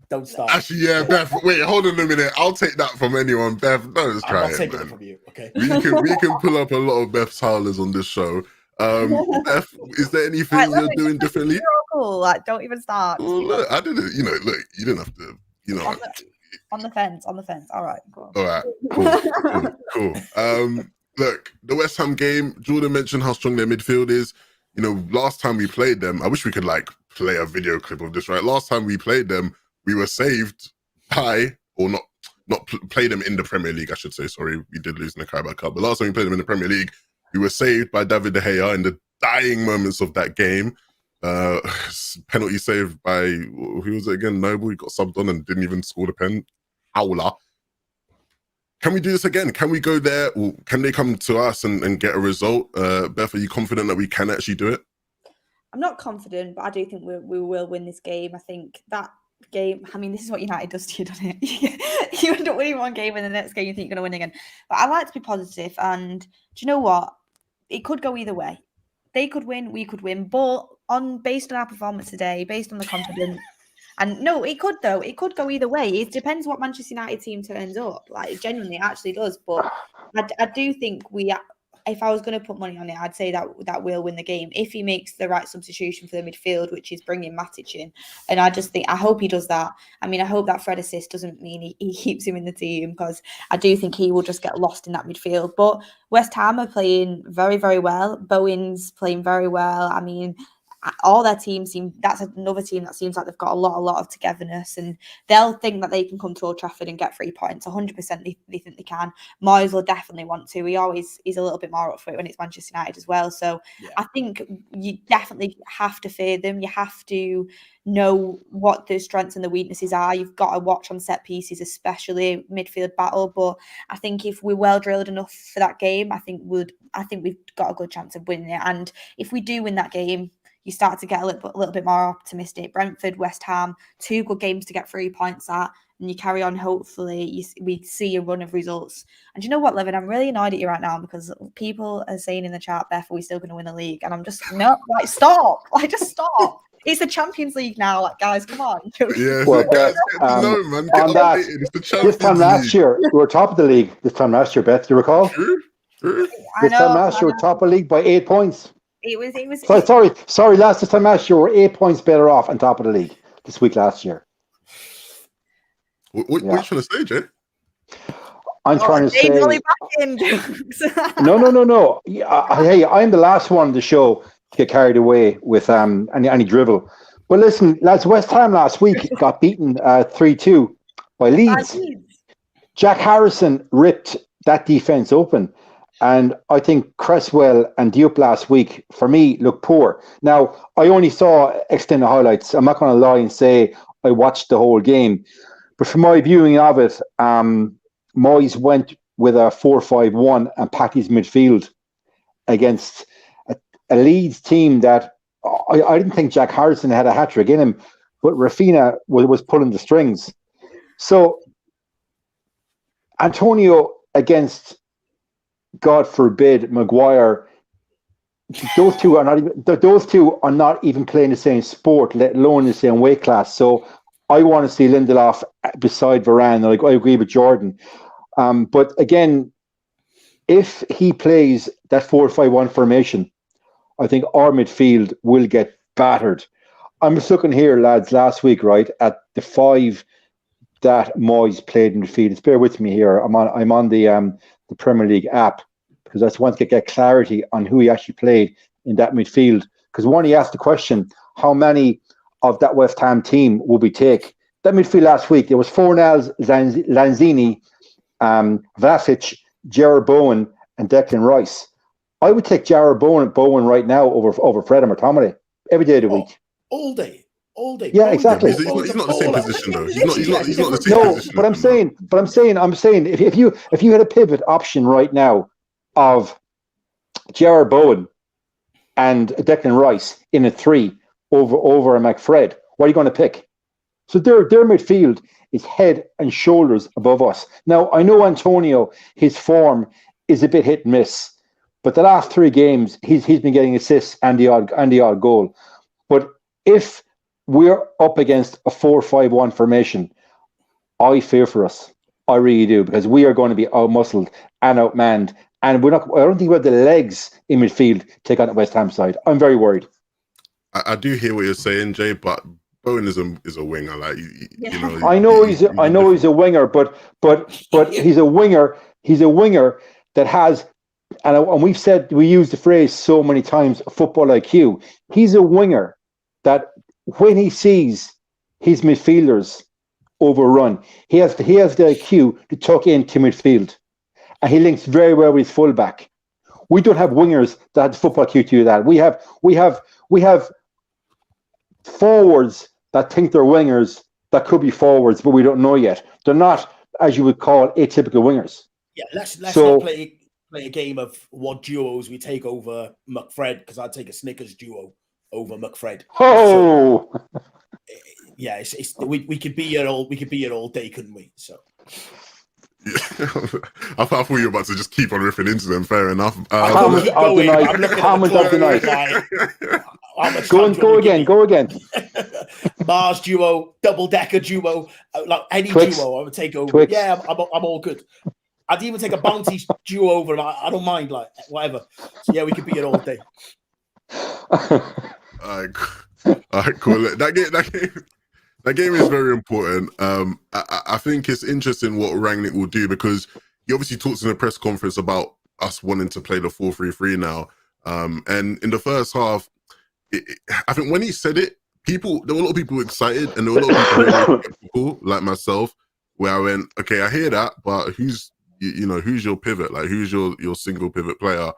Speaker 3: Don't start.
Speaker 1: Actually, yeah, Beth. Wait, hold on a minute. I'll take that from anyone. Beth, don't just try it, man.
Speaker 3: From you, okay?
Speaker 1: We can pull up a lot of Beth's howlers on this show. Beth, is there anything you're doing differently?
Speaker 4: Cool. Don't even start.
Speaker 1: Well, look, I didn't. Look, you didn't have to.
Speaker 4: On the fence. All right, cool.
Speaker 1: All right, cool. Look, the West Ham game, Jordan mentioned how strong their midfield is. Last time we played them, I wish we could play a video clip of this, right? Last time we played them, we were saved by, or not play them in the Premier League, I should say. Sorry, we did lose in the Carabao Cup. But last time we played them in the Premier League, we were saved by David De Gea in the dying moments of that game. Penalty saved by, who was it again? Noble. He got subbed on and didn't even score the pen. Howler. Can we do this again? Can we go there? Or can they come to us and get a result? Beth, are you confident that we can actually do it?
Speaker 4: I'm not confident, but I do think we will win this game. I think that game, this is what United does to you, doesn't it? You end up winning one game and the next game you think you're going to win again. But I like to be positive, and do you know what? It could go either way. They could win, we could win, but based on our performance today, based on the confidence, and no, it could though. It could go either way. It depends what Manchester United team turns up. Genuinely, it actually does. But I do think if I was going to put money on it, I'd say that we'll win the game if he makes the right substitution for the midfield, which is bringing Matic in. And I hope he does that. I hope that Fred assist doesn't mean he keeps him in the team, because I do think he will just get lost in that midfield. But West Ham are playing very, very well. Bowen's playing very well. All their teams that's another team that seems like they've got a lot of togetherness, and they'll think that they can come to Old Trafford and get 3 points. 100% they think they can. Moyes will definitely want to. He's a little bit more up for it when it's Manchester United as well. So yeah. I think you definitely have to fear them. You have to know what the strengths and the weaknesses are. You've got to watch on set pieces, especially midfield battle. But I think if we're well drilled enough for that game, I think we've got a good chance of winning it. And if we do win that game, you start to get a little bit more optimistic. Brentford, West Ham, 2 good games to get 3 points at, and you carry on. Hopefully, we see a run of results. And you know what, Levin? I'm really annoyed at you right now because people are saying in the chat, Beth, are we still going to win the league? And I'm just, no, like, stop. Like, just stop. It's the Champions League now, like, guys, come on.
Speaker 1: Yeah,
Speaker 2: Well,
Speaker 1: guys, get to know, man. Get
Speaker 2: on that,
Speaker 1: updated. It's the Champions
Speaker 2: this time last
Speaker 1: League.
Speaker 2: year, we were top of the league. This time last year, Beth, do you recall?
Speaker 1: True.
Speaker 2: This time last year, we were top of the league by 8 points.
Speaker 4: It was.
Speaker 2: Sorry. This time last year, we were 8 points better off on top of the league this week last year.
Speaker 1: What are you trying to say, Jay?
Speaker 2: I'm trying to say.
Speaker 4: No.
Speaker 2: No. Hey, I'm the last one on the show to get carried away with any drivel. But listen, lads, West Ham last week got beaten 3-2 by Leeds. Jack Harrison ripped that defense open. And I think Cresswell and Diop last week, for me, looked poor. Now, I only saw extended highlights. I'm not going to lie and say I watched the whole game. But from my viewing of it, Moyes went with a 4-5-1 and packed his midfield against a Leeds team that I didn't think Jack Harrison had a hat-trick in him, but Rafinha was pulling the strings. So, Antonio against, God forbid, Maguire. Those two are not even playing the same sport, let alone the same weight class. So I want to see Lindelof beside Varane. I agree with Jordan. But again, if he plays that 4-5-1 formation, I think our midfield will get battered. I'm just looking here, lads, last week, right, at the 5 that Moyes played in midfield. Just bear with me here. I'm on the Premier League app because I just want to get clarity on who he actually played in that midfield. Because one, he asked the question, how many of that West Ham team will we take? That midfield last week, there was Fornals, Lanzini, Vlasic, Gerard Bowen, and Declan Rice. I would take Gerard Bowen right now over Fred and McTominay every day of the week.
Speaker 3: All day.
Speaker 2: Yeah, exactly.
Speaker 1: He's not the same position though. He's not the same position.
Speaker 2: But I'm saying, if you had a pivot option right now of Gerard Bowen and Declan Rice in a 3 over a McFred, what are you going to pick? So their midfield is head and shoulders above us. Now I know Antonio, his form is a bit hit and miss, but the last 3 games he's been getting assists and the odd goal. But if we're up against a 4-5-1 formation, I fear for us. I really do, because we are going to be out-muscled and outmanned. And I don't think we have the legs in midfield to take on the West Ham side. I'm very worried.
Speaker 1: I do hear what you're saying, Jay, but Bowen is a winger. Like you know,
Speaker 2: I know he's a winger, but he's a winger. He's a winger that has, and we use the phrase so many times, football IQ. He's a winger that when he sees his midfielders overrun, he has the IQ to tuck into midfield, and he links very well with his fullback. We don't have wingers that have the football IQ to do that. We have forwards that think they're wingers that could be forwards, but we don't know yet. They're not, as you would call, atypical wingers.
Speaker 3: Yeah, let's not play a game of what duos we take over McFred, because I'd take a Snickers duo over McFred.
Speaker 2: Oh,
Speaker 3: so, yeah, we could be here all day, couldn't we? So.
Speaker 1: Yeah. I thought you were about to just keep on riffing into them. Fair enough.
Speaker 2: Comment of the night. Go again.
Speaker 3: Mars duo, double decker duo, like any
Speaker 2: Twix.
Speaker 3: duo, I would take over.
Speaker 2: Twix.
Speaker 3: Yeah, I'm all good. I'd even take a bounty duo over. I don't mind, like whatever. So yeah, we could be here all day.
Speaker 1: All right, cool. That game is very important. I think it's interesting what Rangnick will do, because he obviously talks in a press conference about us wanting to play the 4-3-3 now. And in the first half, I think when he said it, there were a lot of people excited, and there were a lot of people very skeptical, like myself, where I went, okay, I hear that, but who's your pivot? Like, who's your single pivot player?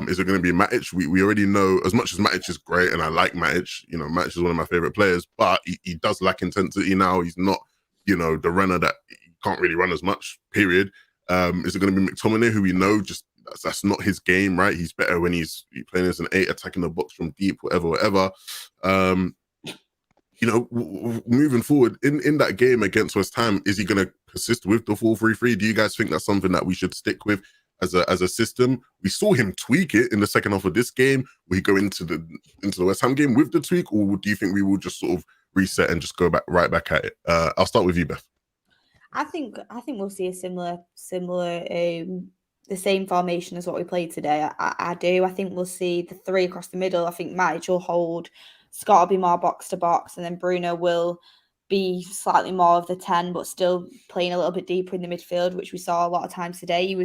Speaker 1: Is it going to be Matic? We already know, as much as Matic is great, and I like Matic, Matic is one of my favorite players, but he does lack intensity now. He's not, the runner that he can't really run as much, period. Is it going to be McTominay, who we know just that's not his game, right? He's better when he's playing as an 8, attacking the box from deep, whatever. You know, moving forward in that game against West Ham, is he going to persist with the 4-3-3? Do you guys think that's something that we should stick with as a system? We saw him tweak it in the second half of this game. Will he go into the West Ham game with the tweak, or do you think we will just sort of reset and just go right back at it? I'll start with you, Beth.
Speaker 4: I think we'll see a similar the same formation as what we played today. I do. I think we'll see the 3 across the middle. I think Matic will hold. Scott will be more box to box, and then Bruno will be slightly more of the 10, but still playing a little bit deeper in the midfield, which we saw a lot of times today.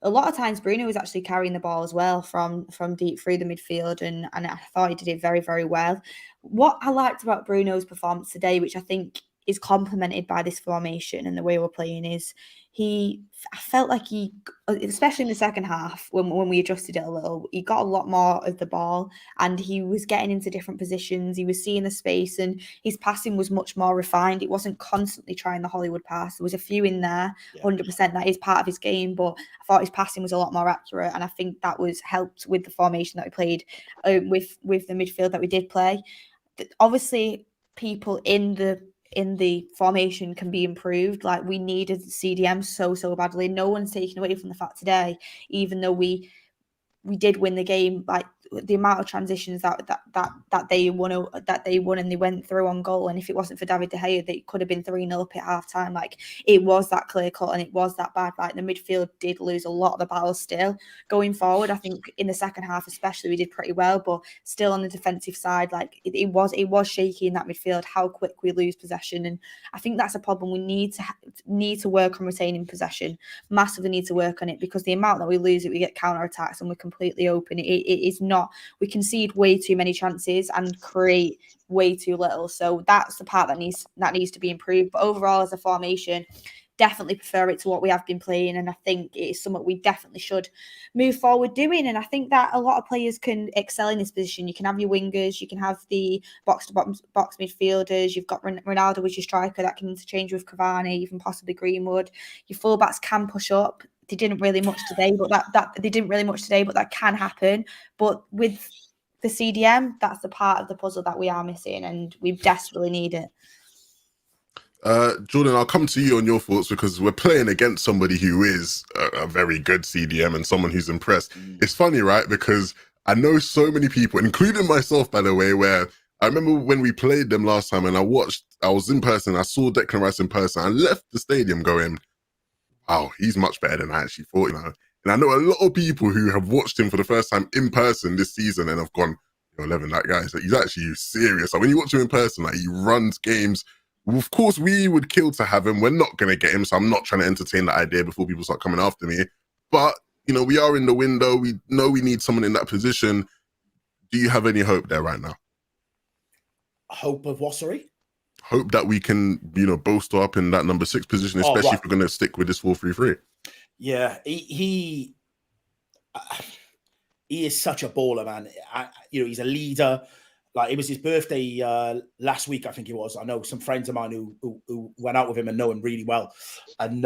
Speaker 4: A lot of times Bruno was actually carrying the ball as well from deep through the midfield, and I thought he did it very, very well. What I liked about Bruno's performance today, which I think is complemented by this formation and the way we're playing, is I felt like he, especially in the second half, when we adjusted it a little, he got a lot more of the ball and he was getting into different positions. He was seeing the space and his passing was much more refined. It wasn't constantly trying the Hollywood pass. There was a few in there, 100%. That is part of his game, but I thought his passing was a lot more accurate, and I think that was helped with the formation that we played, with the midfield that we did play. Obviously, people in the formation can be improved. Like, we needed CDM so badly. No one's taken away from the fact today, even though we did win the game, like the amount of transitions that they won and they went through on goal. And if it wasn't for David De Gea, they could have been 3-0 up at half time. Like, it was that clear cut and it was that bad. Like, the midfield did lose a lot of the battles still. Going forward, I think in the second half especially, we did pretty well, but still on the defensive side, like it was shaky in that midfield, how quick we lose possession. And I think that's a problem. We need to work on retaining possession, massively need to work on it, because the amount that we lose it, we get counter attacks and we're completely open. It is not, we concede way too many chances and create way too little. So that's the part that needs to be improved. But overall, as a formation, definitely prefer it to what we have been playing, and I think it's something we definitely should move forward doing. And I think that a lot of players can excel in this position. You can have your wingers, you can have the box to box midfielders, you've got Ronaldo as your striker that can interchange with Cavani, even possibly Greenwood. Your fullbacks can push up. They didn't really much today, but that can happen. But with the CDM, that's the part of the puzzle that we are missing, and we desperately need it.
Speaker 1: Jordan, I'll come to you on your thoughts, because we're playing against somebody who is a very good CDM and someone who's impressed. It's funny, right? Because I know so many people, including myself, by the way, where I remember when we played them last time and I was in person, I saw Declan Rice in person, I left the stadium going, wow, he's much better than I actually thought, you know. And I know a lot of people who have watched him for the first time in person this season and have gone, yo, Levin, that guy, he's actually serious. Like, when you watch him in person, like, he runs games. Of course, we would kill to have him. We're not going to get him, so I'm not trying to entertain that idea before people start coming after me. But, you know, we are in the window. We know we need someone in that position. Do you have any hope there right now?
Speaker 3: Hope of what, sorry?
Speaker 1: Hope that we can, you know, bolster up in that number 6 position, especially if we're going to stick with this 4-3-3.
Speaker 3: Yeah, he is such a baller, man. You know, he's a leader. Like, it was his birthday last week, I think it was. I know some friends of mine who went out with him and know him really well. And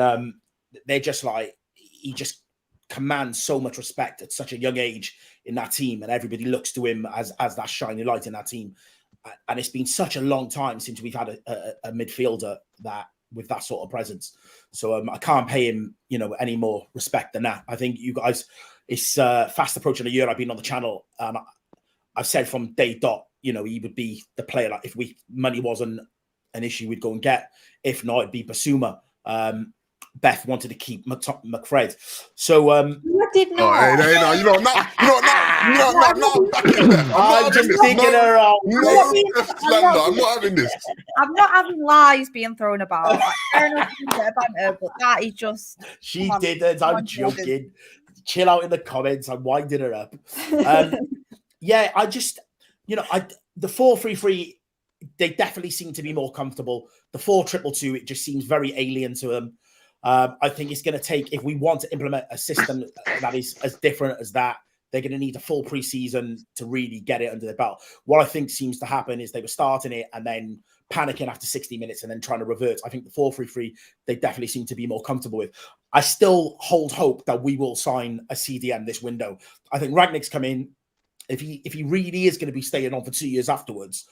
Speaker 3: they're just like, he just commands so much respect at such a young age in that team. And everybody looks to him as that shining light in that team. And it's been such a long time since we've had a midfielder that with that sort of presence. So I can't pay him, you know, any more respect than that. I think you guys, it's fast approaching a year I've been on the channel, and I've said from day dot, you know, he would be the player. Like, if money wasn't an issue, we'd go and get. If not, it'd be Basuma. Beth wanted to keep McFred. So
Speaker 4: I did not.
Speaker 1: Oh, hey, you know, not backing Beth.
Speaker 3: I'm just thinking around.
Speaker 1: I'm not having this.
Speaker 4: I'm not having lies being thrown about. Like, fair enough, banter, but that is just.
Speaker 3: She didn't. I'm joking. Chill out in the comments. I'm winding her up. Yeah, I just, you know, the 4-3-3, they definitely seem to be more comfortable. The 4-2-2, it just seems very alien to them. I think it's going to take, if we want to implement a system that is as different as that, they're going to need a full preseason to really get it under their belt. What I think seems to happen is they were starting it and then panicking after 60 minutes and then trying to revert. I think the 4-3-3, they definitely seem to be more comfortable with. I still hold hope that we will sign a CDM this window. I think Rangnick's come in. If he really is going to be staying on for 2 years afterwards,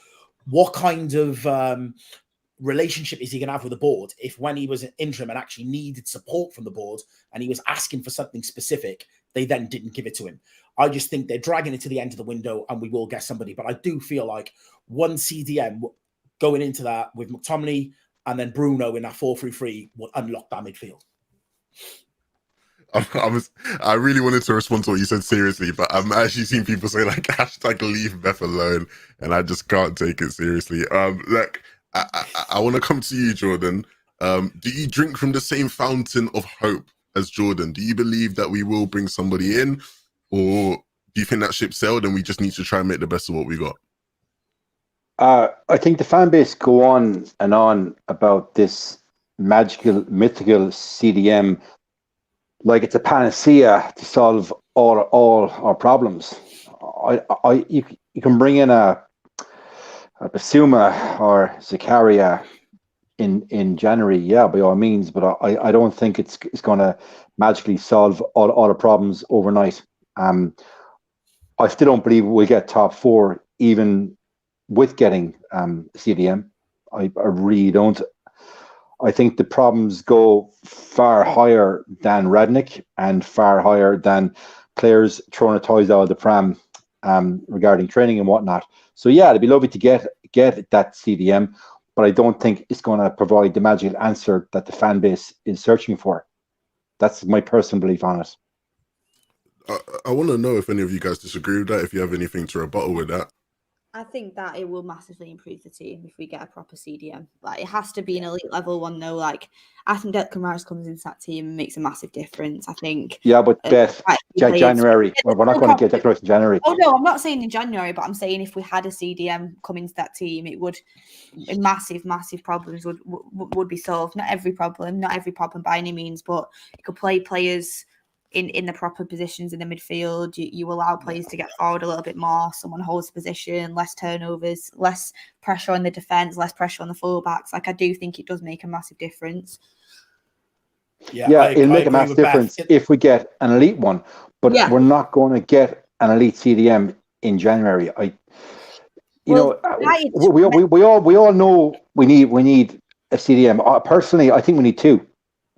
Speaker 3: what kind of relationship is he going to have with the board if when he was an interim and actually needed support from the board and he was asking for something specific, they then didn't give it to him? I just think they're dragging it to the end of the window and we will get somebody. But I do feel like one CDM going into that with McTominay and then Bruno in that 4-3-3 will unlock that midfield.
Speaker 1: I really wanted to respond to what you said seriously, but I'm actually seeing people say like hashtag leave Beth alone, and I just can't take it seriously. Look, I want to come to you, Jordan. Do you drink from the same fountain of hope as Jordan? Do you believe that we will bring somebody in, or do you think that ship sailed and we just need to try and make the best of what we got?
Speaker 2: I think the fan base go on and on about this magical, mythical CDM like it's a panacea to solve all our problems. You can bring in a Basuma or Zakaria in January, yeah, by all means, but I don't think it's going to magically solve all the problems overnight. I still don't believe we'll get top four even with getting CDM. I really don't. I think the problems go far higher than Radnick and far higher than players throwing the toys out of the pram regarding training and whatnot. So yeah, it'd be lovely to get that CDM, but I don't think it's going to provide the magical answer that the fan base is searching for. That's my personal belief on it.
Speaker 1: I want to know if any of you guys disagree with that, if you have anything to rebuttal with that.
Speaker 4: I think that it will massively improve the team if we get a proper CDM. Like, it has to be an elite level one, though. Like, I think Declan Rice comes into that team and makes a massive difference. I think.
Speaker 2: Yeah, but Beth, January. We're not going to get Declan Rice in January.
Speaker 4: Oh no, I'm not saying in January, but I'm saying if we had a CDM come into that team, it would massive problems would be solved. Not every problem by any means, but it could play players in the proper positions in the midfield. You allow players to get forward a little bit more. Someone holds the position, less turnovers, less pressure on the defence, less pressure on the fullbacks. Like, I do think it does make a massive difference.
Speaker 2: Yeah, it'll make a massive difference if we get an elite one, but we're not going to get an elite CDM in January. We all know we need a CDM. Personally, I think we need two.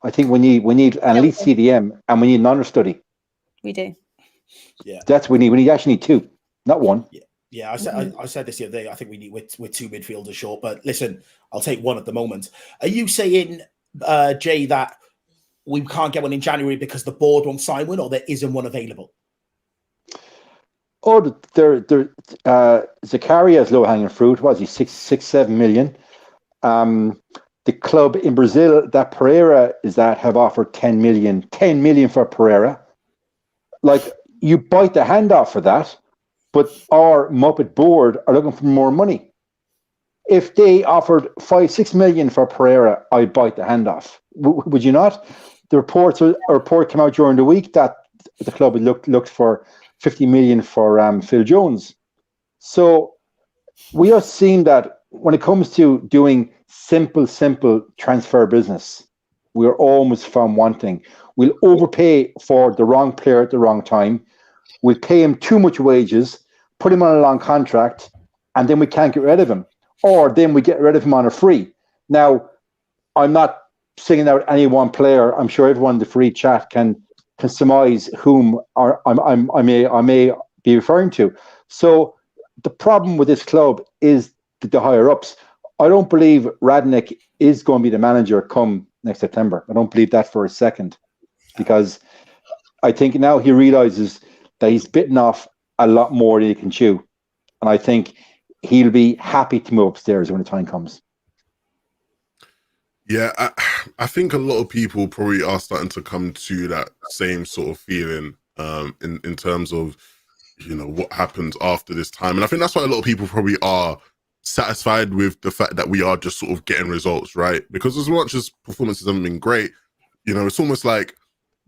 Speaker 2: I think we need an elite CDM and we need an understudy.
Speaker 4: We do.
Speaker 3: Yeah,
Speaker 2: that's what we need. We actually need two, not one.
Speaker 3: Yeah. I said this the other day. I think we need with two midfielders short. But listen, I'll take one at the moment. Are you saying, Jay, that we can't get one in January because the board won't sign one, or there isn't one available?
Speaker 2: Oh, Zakaria's low hanging fruit. Was he 6-7 million? The club in Brazil that Pereira is at have offered 10 million for Pereira. Like, you bite the hand off for that, but our Muppet board are looking for more money. If they offered 5-6 million for Pereira, I'd bite the hand off. Would you not? A report came out during the week that the club had looked for 50 million for Phil Jones. So we are seeing that when it comes to doing simple transfer business, we're almost found wanting. We'll overpay for the wrong player at the wrong time. We'll pay him too much wages, put him on a long contract, and then we can't get rid of him. Or then we get rid of him on a free. Now, I'm not singing out any one player. I'm sure everyone in the free chat can surmise whom I may be referring to. So the problem with this club is the higher ups. I don't believe Radnick is going to be the manager come next September. I don't believe that for a second, because I think now he realizes that he's bitten off a lot more than he can chew. And I think he'll be happy to move upstairs when the time comes.
Speaker 1: Yeah, I think a lot of people probably are starting to come to that same sort of feeling in terms of, you know, what happens after this time. And I think that's why a lot of people probably are satisfied with the fact that we are just sort of getting results, right? Because as much as performances haven't been great, you know, it's almost like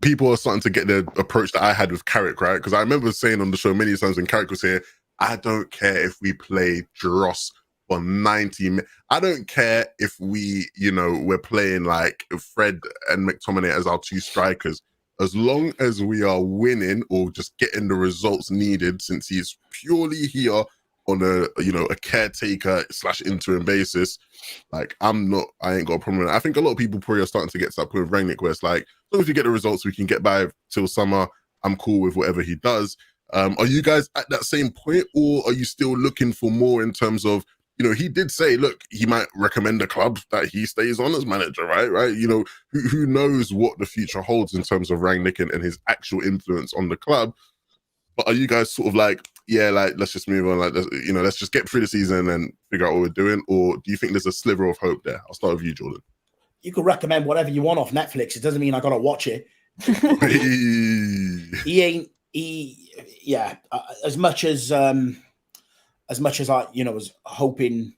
Speaker 1: people are starting to get the approach that I had with Carrick, right? Because I remember saying on the show many times when Carrick was here, I don't care if we play Dross for 90 minutes. I don't care if we, we're playing like Fred and McTominay as our two strikers. As long as we are winning or just getting the results needed, since he's purely here on a caretaker / interim basis, like I ain't got a problem with it. I think a lot of people probably are starting to get to that point with Rangnick where it's like, as long as we get the results, we can get by till summer. I'm cool with whatever he does. Are you guys at that same point, or are you still looking for more in terms of, he did say, look, he might recommend a club that he stays on as manager, right? Who knows what the future holds in terms of Rangnick and his actual influence on the club. But are you guys sort of like, yeah, like, let's just move on, like, let's just get through the season and figure out what we're doing? Or do you think there's a sliver of hope there? I'll start with you, Jordan.
Speaker 3: You could recommend whatever you want off Netflix. It doesn't mean I got to watch it. As much as I, was hoping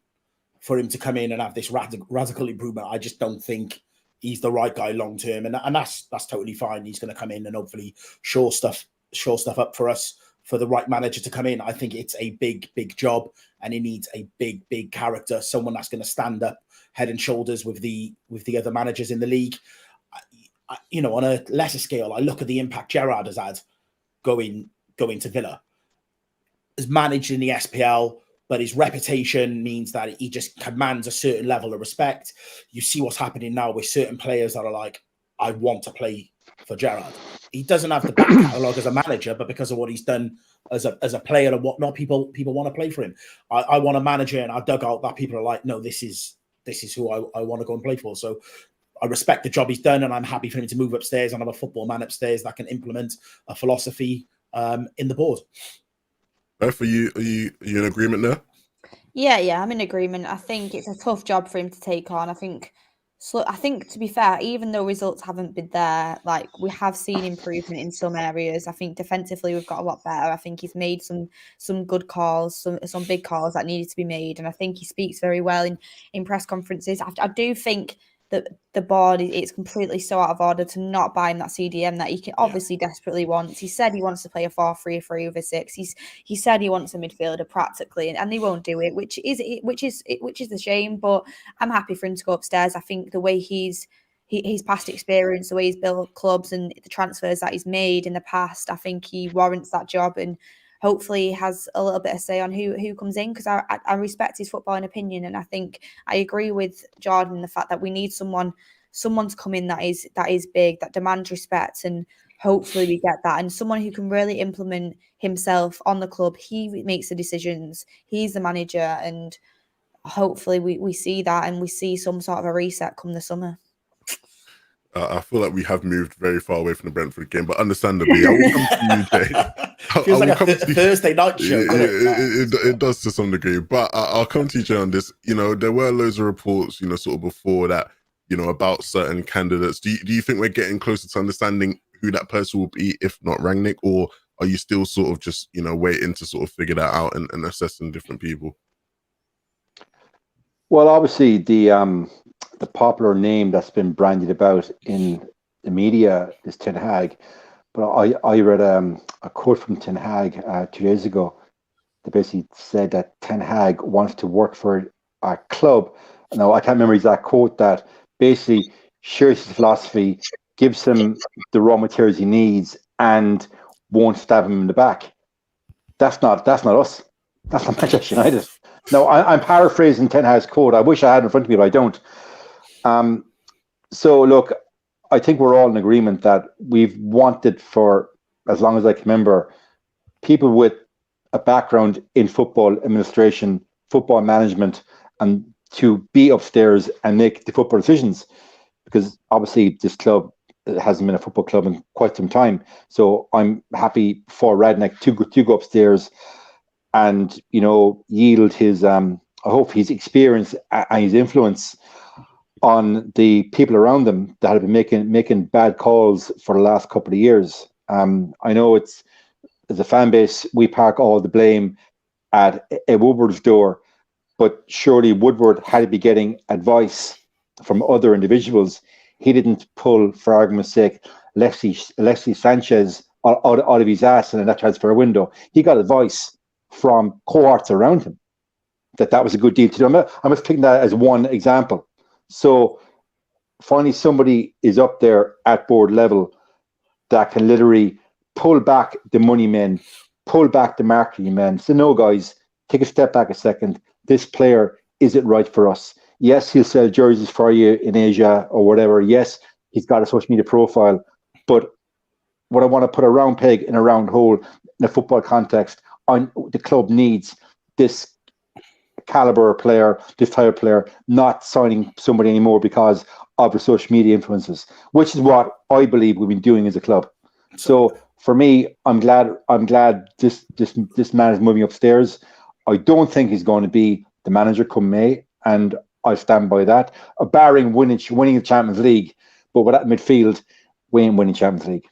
Speaker 3: for him to come in and have this radical improvement, I just don't think he's the right guy long term, and that's totally fine. He's going to come in and hopefully shore stuff up for us for the right manager to come in. I think it's a big job, and he needs a big character, someone that's going to stand up head and shoulders with the other managers in the league. On a lesser scale, I look at the impact Gerrard has had going to Villa, has managed in the SPL, but his reputation means that he just commands a certain level of respect. You see what's happening now with certain players that are like, I want to play for Gerrard. He doesn't have the back catalogue as a manager, but because of what he's done as a player and whatnot, people want to play for him. I want a manager in our dugout that people are like, no, this is who I want to go and play for. So I respect the job he's done, and I'm happy for him to move upstairs and have a football man upstairs that can implement a philosophy in the board.
Speaker 1: Beth, are you in agreement there?
Speaker 5: Yeah, I'm in agreement. I think it's a tough job for him to take on. I think, to be fair, even though results haven't been there, like, we have seen improvement in some areas. I think defensively we've got a lot better. I think he's made some good calls, some big calls that needed to be made, and I think he speaks very well in press conferences. I do think that the board, it's completely so out of order to not buy him that CDM that he can obviously desperately wants. He said he wants to play a 4-3-3 with a 6. He said he wants a midfielder practically, and they won't do it, which is a shame. But I'm happy for him to go upstairs. I think the way his past experience, the way he's built clubs and the transfers that he's made in the past, I think he warrants that job, and hopefully he has a little bit of say on who comes in, because I respect his footballing opinion, and I think I agree with Jordan the fact that we need someone to come in that is big, that demands respect, and hopefully we get that, and someone who can really implement himself on the club. He makes the decisions, he's the manager, and hopefully we see that, and we see some sort of a reset come the summer.
Speaker 1: I feel like we have moved very far away from the Brentford game, but understandably, I will come to you, Jay.
Speaker 3: Feels like a Thursday night show.
Speaker 1: It does to some degree, but I'll come to you, Jay, on this. There were loads of reports, sort of before that, about certain candidates. Do you think we're getting closer to understanding who that person will be, if not Rangnick, or are you still sort of just, waiting to sort of figure that out and assessing different people?
Speaker 2: Well, obviously the popular name that's been bandied about in the media is Ten Hag, but I read a quote from Ten Hag 2 days ago that basically said that Ten Hag wants to work for a club. Now, I can't remember exact quote, that basically shares his philosophy, gives him the raw materials he needs, and won't stab him in the back. That's not us. That's not Manchester United. No, I'm paraphrasing Ten Hag's quote. I wish I had it in front of me, but I don't. So look, I think we're all in agreement that we've wanted for as long as I can remember people with a background in football administration, football management, and to be upstairs and make the football decisions, because obviously this club hasn't been a football club in quite some time. So I'm happy for Rangnick to go upstairs and, yield his, I hope his experience and his influence on the people around them that have been making bad calls for the last couple of years. I know as a fan base, we park all the blame at Woodward's door, but surely Woodward had to be getting advice from other individuals. He didn't pull, for argument's sake, Alexis Sanchez out of his ass in that transfer window. He got advice from cohorts around him that was a good deal to do. I'm just picking that as one example. So finally somebody is up there at board level that can literally pull back the money men, pull back the marketing men. So no, guys, take a step back a second. This player, is it right for us? Yes, he'll sell jerseys for you in Asia or whatever. Yes, he's got a social media profile. But what I want to put a round peg in a round hole in a football context, on the club needs this caliber player, this type of player, not signing somebody anymore because of the social media influences, which is what I believe we've been doing as a club. So for me, I'm glad this man is moving upstairs. I don't think he's going to be the manager come May, and I stand by that. Barring winning the Champions League, but with that midfield, winning Champions League.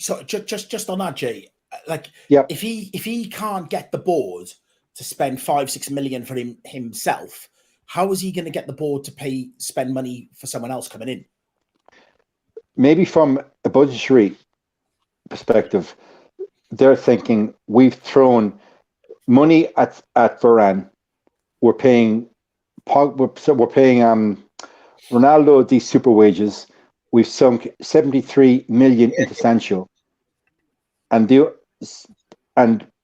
Speaker 3: So just on that, Jay, like,
Speaker 2: yep.
Speaker 3: if he can't get the board to spend 5-6 million for himself, how is he going to get the board to spend money for someone else coming in?
Speaker 2: Maybe from a budgetary perspective, they're thinking we've thrown money at Varane. We're paying Ronaldo these super wages. We've sunk 73 million into Sancho, and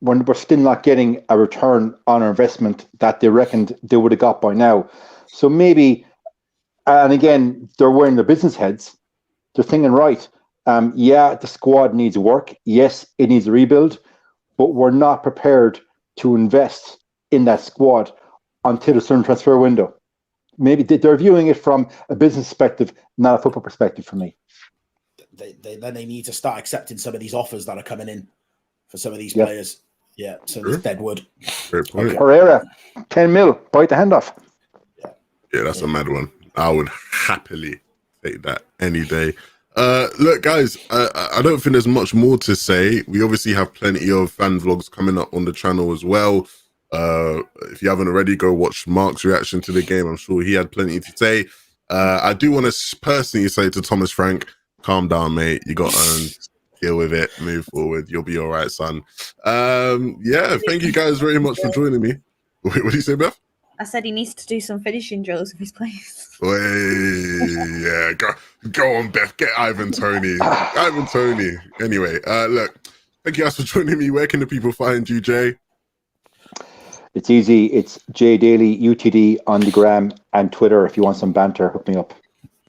Speaker 2: we're still not getting a return on our investment that they reckoned they would have got by now. So maybe, and again, they're wearing their business heads. They're thinking, right, the squad needs work. Yes, it needs a rebuild, but we're not prepared to invest in that squad until a certain transfer window. Maybe they're viewing it from a business perspective, not a football perspective for me.
Speaker 3: Then they need to start accepting some of these offers that are coming in for some of these players. Yeah, so there's Deadwood.
Speaker 2: Herrera, 10 mil, bite the hand off.
Speaker 1: Yeah, that's a mad one. I would happily take that any day. Look, guys, I don't think there's much more to say. We obviously have plenty of fan vlogs coming up on the channel as well. If you haven't already, go watch Mark's reaction to the game. I'm sure he had plenty to say. I do want to personally say to Thomas Frank, calm down, mate. You got to deal with it, move forward. You'll be all right, son. Yeah, thank you guys very much for joining me. What do you say, Beth?
Speaker 5: I said he needs to do some finishing drills with his players.
Speaker 1: Yeah, go on, Beth. Get Ivan Toney. Ivan Toney. Anyway, look, thank you guys for joining me. Where can the people find you, Jay?
Speaker 2: It's easy. It's J Daily UTD on the gram and Twitter. If you want some banter, hook me up.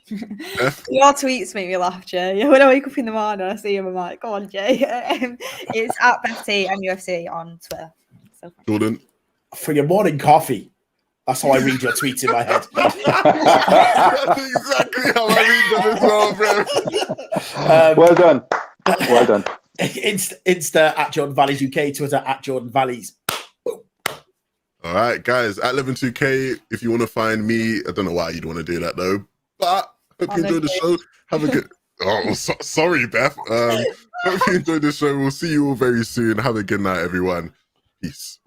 Speaker 5: Your tweets make me laugh, Jay. When I wake up in the morning, I see him. I'm like, "Go on, Jay." It's at Betty and UFC on Twitter. So
Speaker 1: Jordan,
Speaker 3: for your morning coffee. That's how I read your tweets in my head.
Speaker 1: That's exactly how I read them as well, bro.
Speaker 2: Well done. Well done.
Speaker 3: Insta at Jordan Valleys UK, Twitter at Jordan Valleys.
Speaker 1: All right, guys, at 112K, if you want to find me, I don't know why you'd want to do that though, but hope you enjoyed the show. Have a good. Oh, sorry, Beth. Hope you enjoyed the show. We'll see you all very soon. Have a good night, everyone. Peace.